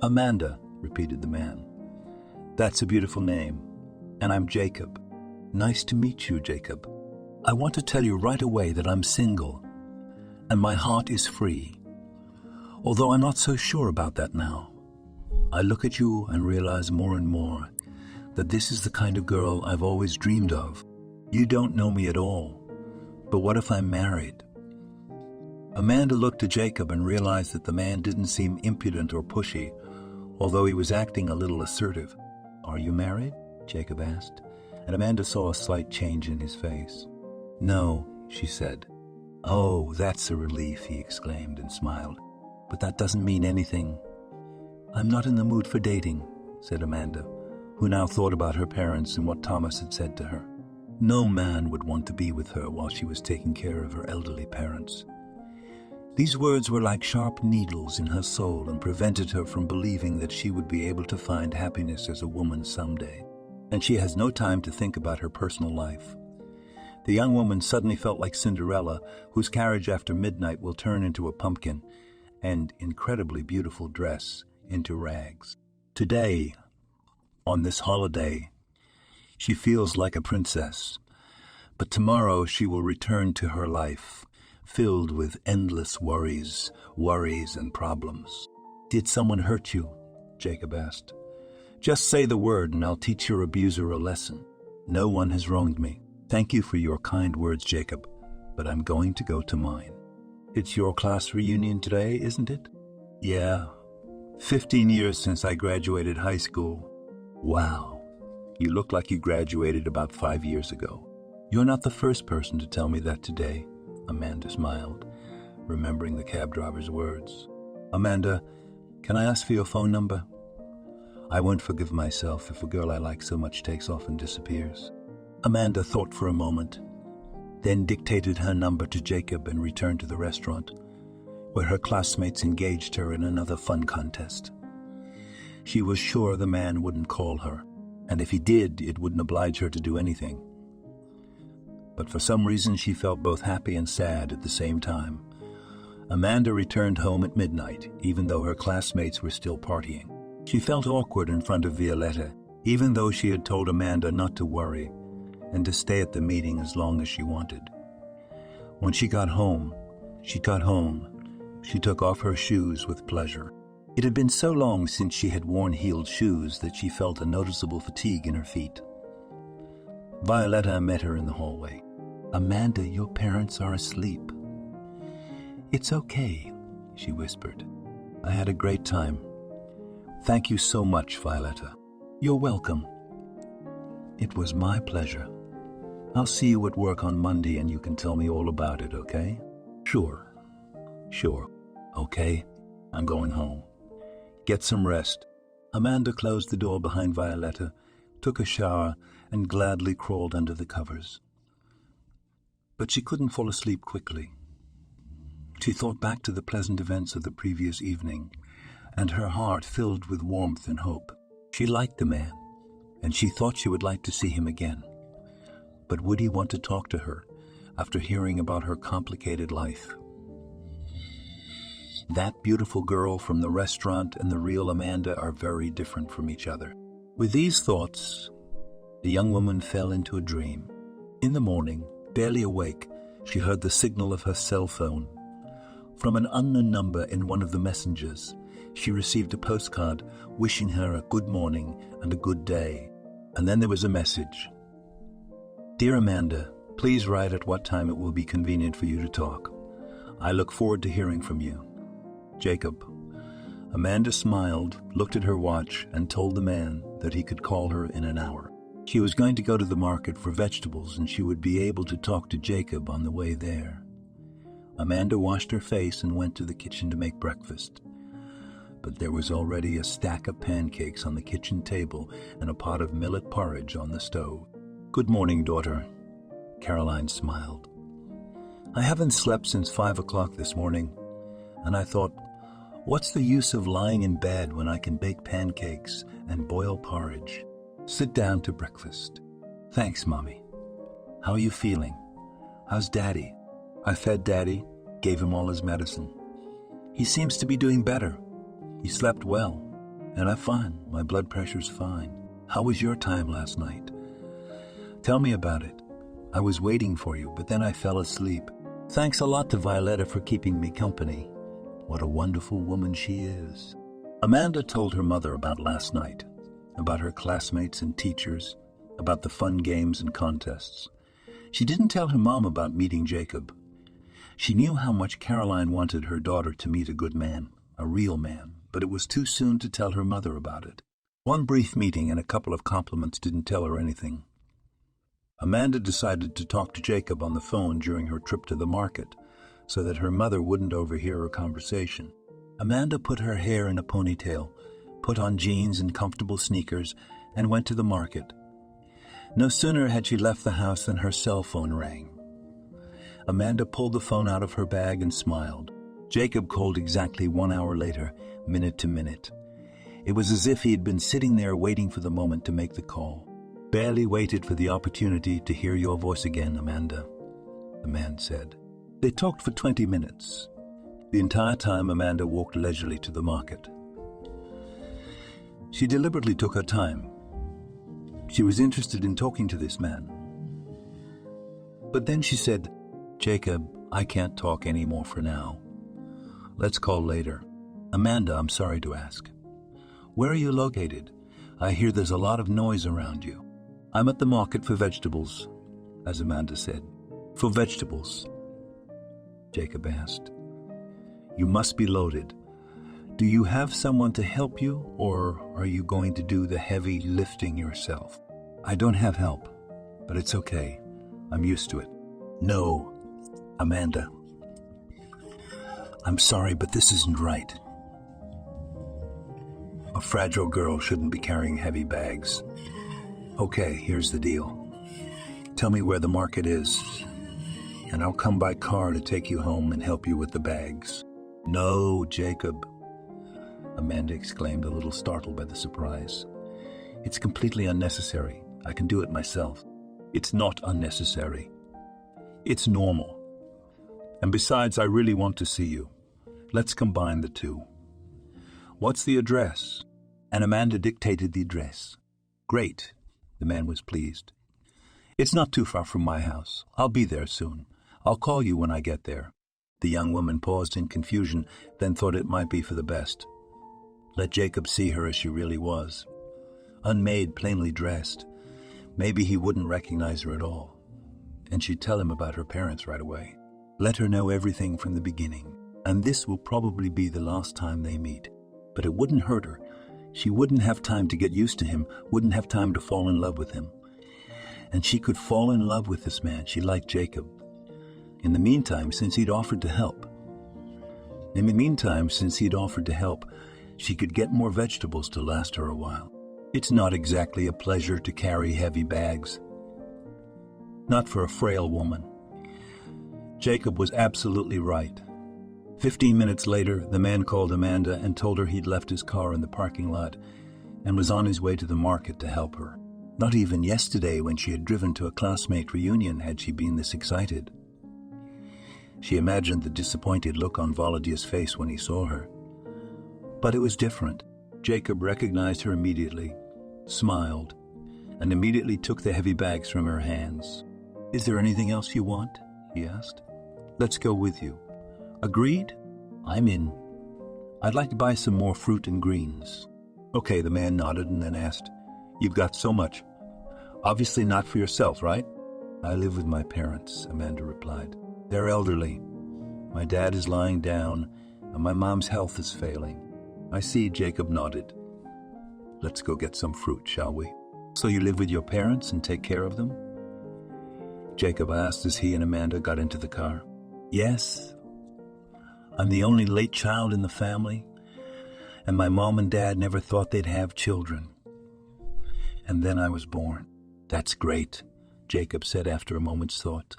"Amanda," repeated the man. "That's a beautiful name. And I'm Jacob." "Nice to meet you, Jacob. I want to tell you right away that I'm single, and my heart is free. Although I'm not so sure about that now. I look at you and realize more and more that this is the kind of girl I've always dreamed of. You don't know me at all, but what if I'm married?" Amanda looked to Jacob and realized that the man didn't seem impudent or pushy, although he was acting a little assertive. "Are you married?" Jacob asked, and Amanda saw a slight change in his face. "No," she said. "Oh, that's a relief," he exclaimed and smiled. "But that doesn't mean anything." "I'm not in the mood for dating," said Amanda, who now thought about her parents and what Thomas had said to her. No man would want to be with her while she was taking care of her elderly parents. These words were like sharp needles in her soul and prevented her from believing that she would be able to find happiness as a woman someday. And she has no time to think about her personal life. The young woman suddenly felt like Cinderella, whose carriage after midnight will turn into a pumpkin, and incredibly beautiful dress into rags. Today, on this holiday, she feels like a princess. But tomorrow she will return to her life, filled with endless worries and problems. "Did someone hurt you?" Jacob asked. "Just say the word and I'll teach your abuser a lesson." "No one has wronged me. Thank you for your kind words, Jacob, but I'm going to go to mine." "It's your class reunion today, isn't it?" "Yeah. 15 years since I graduated high school." "Wow. You look like you graduated about 5 years ago." "You're not the first person to tell me that today," Amanda smiled, remembering the cab driver's words. "Amanda, Can I ask for your phone number? I won't forgive myself if a girl I like so much takes off and disappears. Amanda thought for a moment, then dictated her number to Jacob and returned to the restaurant, where her classmates engaged her in another fun contest. She was sure the man wouldn't call her, and if he did, it wouldn't oblige her to do anything. But for some reason, she felt both happy and sad at the same time. Amanda returned home at midnight, even though her classmates were still partying. She felt awkward in front of Violetta, even though she had told Amanda not to worry and to stay at the meeting as long as she wanted. When she got home, she took off her shoes with pleasure. It had been so long since she had worn heeled shoes that she felt a noticeable fatigue in her feet. Violetta met her in the hallway. "Amanda, your parents are asleep." "It's okay," she whispered. "I had a great time." "Thank you so much, Violetta." "You're welcome." "It was my pleasure. I'll see you at work on Monday and you can tell me all about it, okay?" Sure. Okay, I'm going home. Get some rest." Amanda closed the door behind Violetta, took a shower, and gladly crawled under the covers. But she couldn't fall asleep quickly. She thought back to the pleasant events of the previous evening, and her heart filled with warmth and hope. She liked the man, and she thought she would like to see him again. But would he want to talk to her after hearing about her complicated life? That beautiful girl from the restaurant and the real Amanda are very different from each other. With these thoughts, the young woman fell into a dream. In the morning, barely awake, she heard the signal of her cell phone. From an unknown number in one of the messengers, she received a postcard wishing her a good morning and a good day. And then there was a message. "Dear Amanda, please write at what time it will be convenient for you to talk. I look forward to hearing from you. Jacob." Amanda smiled, looked at her watch, and told the man that he could call her in an hour. She was going to go to the market for vegetables, and she would be able to talk to Jacob on the way there. Amanda washed her face and went to the kitchen to make breakfast. But there was already a stack of pancakes on the kitchen table and a pot of millet porridge on the stove. "Good morning, daughter." Caroline smiled. "I haven't slept since 5 o'clock this morning, and I thought, what's the use of lying in bed when I can bake pancakes and boil porridge? Sit down to breakfast." "Thanks, Mommy. How are you feeling? How's Daddy?" "I fed Daddy, gave him all his medicine. He seems to be doing better. He slept well, and I'm fine. My blood pressure's fine. How was your time last night? Tell me about it. I was waiting for you, but then I fell asleep. Thanks a lot to Violetta for keeping me company. What a wonderful woman she is." Amanda told her mother about last night, about her classmates and teachers, about the fun games and contests. She didn't tell her mom about meeting Jacob. She knew how much Caroline wanted her daughter to meet a good man, a real man, but it was too soon to tell her mother about it. One brief meeting and a couple of compliments didn't tell her anything. Amanda decided to talk to Jacob on the phone during her trip to the market, so that her mother wouldn't overhear her conversation. Amanda put her hair in a ponytail, put on jeans and comfortable sneakers, and went to the market. No sooner had she left the house than her cell phone rang. Amanda pulled the phone out of her bag and smiled. Jacob called exactly 1 hour later, minute to minute. It was as if he had been sitting there waiting for the moment to make the call. "Barely waited for the opportunity to hear your voice again, Amanda," the man said. They talked for 20 minutes. The entire time Amanda walked leisurely to the market. She deliberately took her time. She was interested in talking to this man. But then she said, "Jacob, I can't talk anymore for now. Let's call later." "Amanda, I'm sorry to ask. Where are you located? I hear there's a lot of noise around you." "I'm at the market for vegetables," as Amanda said. "For vegetables?" Jacob asked. "You must be loaded. Do you have someone to help you, or are you going to do the heavy lifting yourself?" "I don't have help, but it's okay. I'm used to it." "No, Amanda. I'm sorry, but this isn't right. A fragile girl shouldn't be carrying heavy bags. Okay, here's the deal. Tell me where the market is, and I'll come by car to take you home and help you with the bags. No, Jacob, Amanda exclaimed, a little startled by the surprise. It's completely unnecessary. I can do it myself. It's not unnecessary. It's normal. And besides, I really want to see you. Let's combine the two. What's the address? And Amanda dictated the address. Great, the man was pleased. It's not too far from my house. I'll be there soon. I'll call you when I get there. The young woman paused in confusion, then thought it might be for the best. Let Jacob see her as she really was. Unmade, plainly dressed. Maybe he wouldn't recognize her at all. And she'd tell him about her parents right away. Let her know everything from the beginning. And this will probably be the last time they meet. But it wouldn't hurt her. She wouldn't have time to get used to him, wouldn't have time to fall in love with him. And she could fall in love with this man. She liked Jacob. In the meantime, since he'd offered to help, she could get more vegetables to last her a while. It's not exactly a pleasure to carry heavy bags. Not for a frail woman. Jacob was absolutely right. 15 minutes later, the man called Amanda and told her he'd left his car in the parking lot and was on his way to the market to help her. Not even yesterday, when she had driven to a classmate reunion, had she been this excited. She imagined the disappointed look on Volodya's face when he saw her. But it was different. Jacob recognized her immediately, smiled, and immediately took the heavy bags from her hands. "Is there anything else you want?" he asked. "Let's go with you." "Agreed? I'm in. I'd like to buy some more fruit and greens." "Okay," the man nodded and then asked, "You've got so much. Obviously not for yourself, right?" "I live with my parents," Amanda replied. "They're elderly. My dad is lying down, and my mom's health is failing." "I see," Jacob nodded. "Let's go get some fruit, shall we?" "So you live with your parents and take care of them?" Jacob asked as he and Amanda got into the car. "Yes. I'm the only late child in the family, and my mom and dad never thought they'd have children. And then I was born." "That's great," Jacob said after a moment's thought.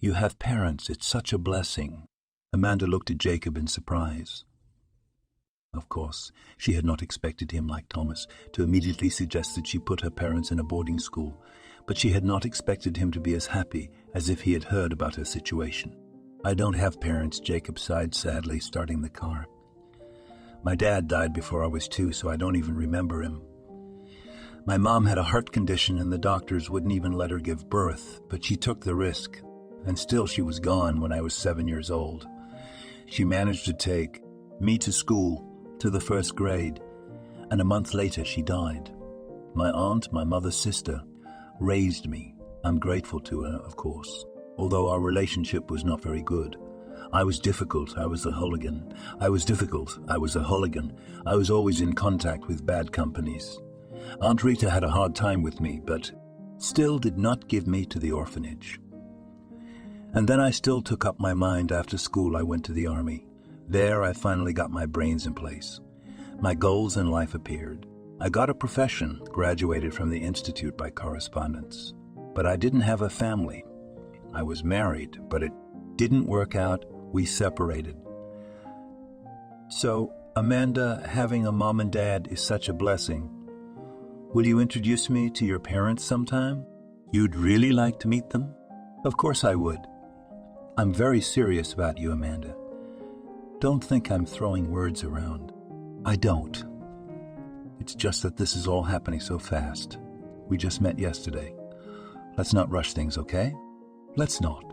"You have parents. It's such a blessing." Amanda looked at Jacob in surprise. Of course, she had not expected him, like Thomas, to immediately suggest that she put her parents in a boarding school, but she had not expected him to be as happy as if he had heard about her situation. "I don't have parents," Jacob sighed sadly, starting the car. "My dad died before I was 2, so I don't even remember him. My mom had a heart condition and the doctors wouldn't even let her give birth, but she took the risk, and still she was gone when I was 7 years old. She managed to take me to school, to the 1st grade, and a month later she died. My aunt, my mother's sister, raised me. I'm grateful to her, of course, although our relationship was not very good. I was difficult. I was a hooligan. I was always in contact with bad companies. Aunt Rita had a hard time with me, but still did not give me to the orphanage. And then I still took up my mind. After school I went to the army. There I finally got my brains in place. My goals in life appeared. I got a profession, graduated from the institute by correspondence. But I didn't have a family. I was married, but it didn't work out. We separated. So, Amanda, having a mom and dad is such a blessing. Will you introduce me to your parents sometime? You'd really like to meet them? Of course I would. I'm very serious about you, Amanda. Don't think I'm throwing words around. I don't. It's just that this is all happening so fast. We just met yesterday. Let's not rush things, okay? Let's not.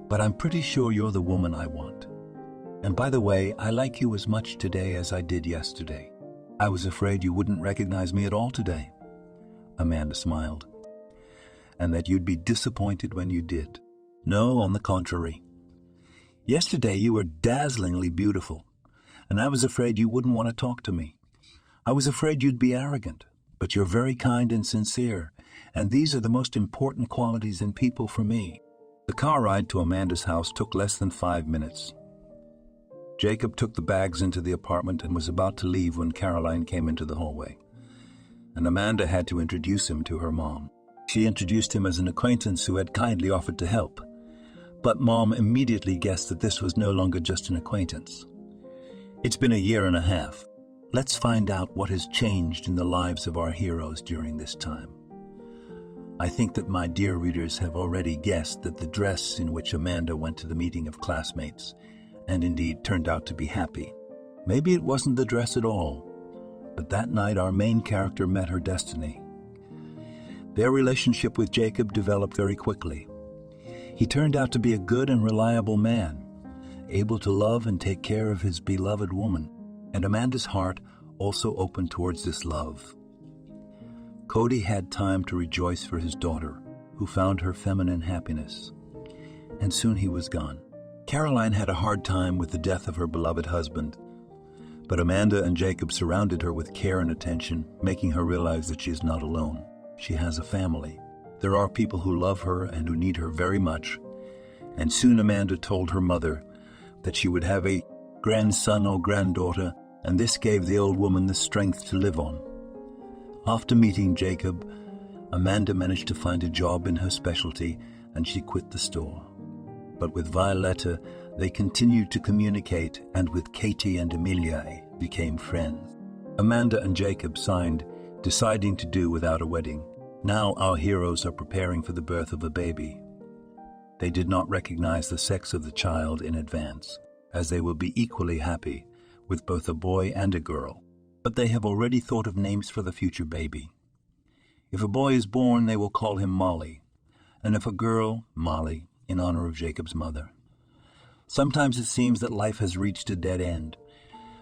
But I'm pretty sure you're the woman I want. And by the way, I like you as much today as I did yesterday. I was afraid you wouldn't recognize me at all today. Amanda smiled. And that you'd be disappointed when you did. No, on the contrary. Yesterday you were dazzlingly beautiful, and I was afraid you wouldn't want to talk to me. I was afraid you'd be arrogant, but you're very kind and sincere, and these are the most important qualities in people for me. The car ride to Amanda's house took less than 5 minutes. Jacob took the bags into the apartment and was about to leave when Caroline came into the hallway, and Amanda had to introduce him to her mom. She introduced him as an acquaintance who had kindly offered to help, but Mom immediately guessed that this was no longer just an acquaintance. It's been a year and a half. Let's find out what has changed in the lives of our heroes during this time. I think that my dear readers have already guessed that the dress in which Amanda went to the meeting of classmates, and indeed turned out to be happy. Maybe it wasn't the dress at all, but that night our main character met her destiny. Their relationship with Jacob developed very quickly. He turned out to be a good and reliable man, able to love and take care of his beloved woman, and Amanda's heart also opened towards this love. Cody had time to rejoice for his daughter, who found her feminine happiness, and soon he was gone. Caroline had a hard time with the death of her beloved husband, but Amanda and Jacob surrounded her with care and attention, making her realize that she is not alone. She has a family. There are people who love her and who need her very much, and soon Amanda told her mother that she would have a grandson or granddaughter, and this gave the old woman the strength to live on. After meeting Jacob, Amanda managed to find a job in her specialty, and she quit the store. But with Violetta, they continued to communicate, and with Katie and Emilia became friends. Amanda and Jacob signed, deciding to do without a wedding. Now our heroes are preparing for the birth of a baby. They did not recognize the sex of the child in advance, as they will be equally happy with both a boy and a girl. But they have already thought of names for the future baby. If a boy is born, they will call him Molly, and if a girl, Molly, in honor of Jacob's mother. Sometimes it seems that life has reached a dead end,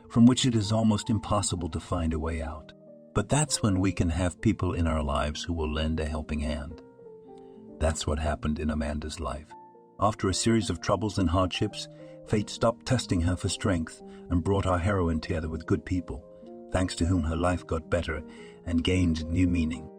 from which it is almost impossible to find a way out. But that's when we can have people in our lives who will lend a helping hand. That's what happened in Amanda's life. After a series of troubles and hardships, fate stopped testing her for strength and brought our heroine together with good people, thanks to whom her life got better and gained new meaning.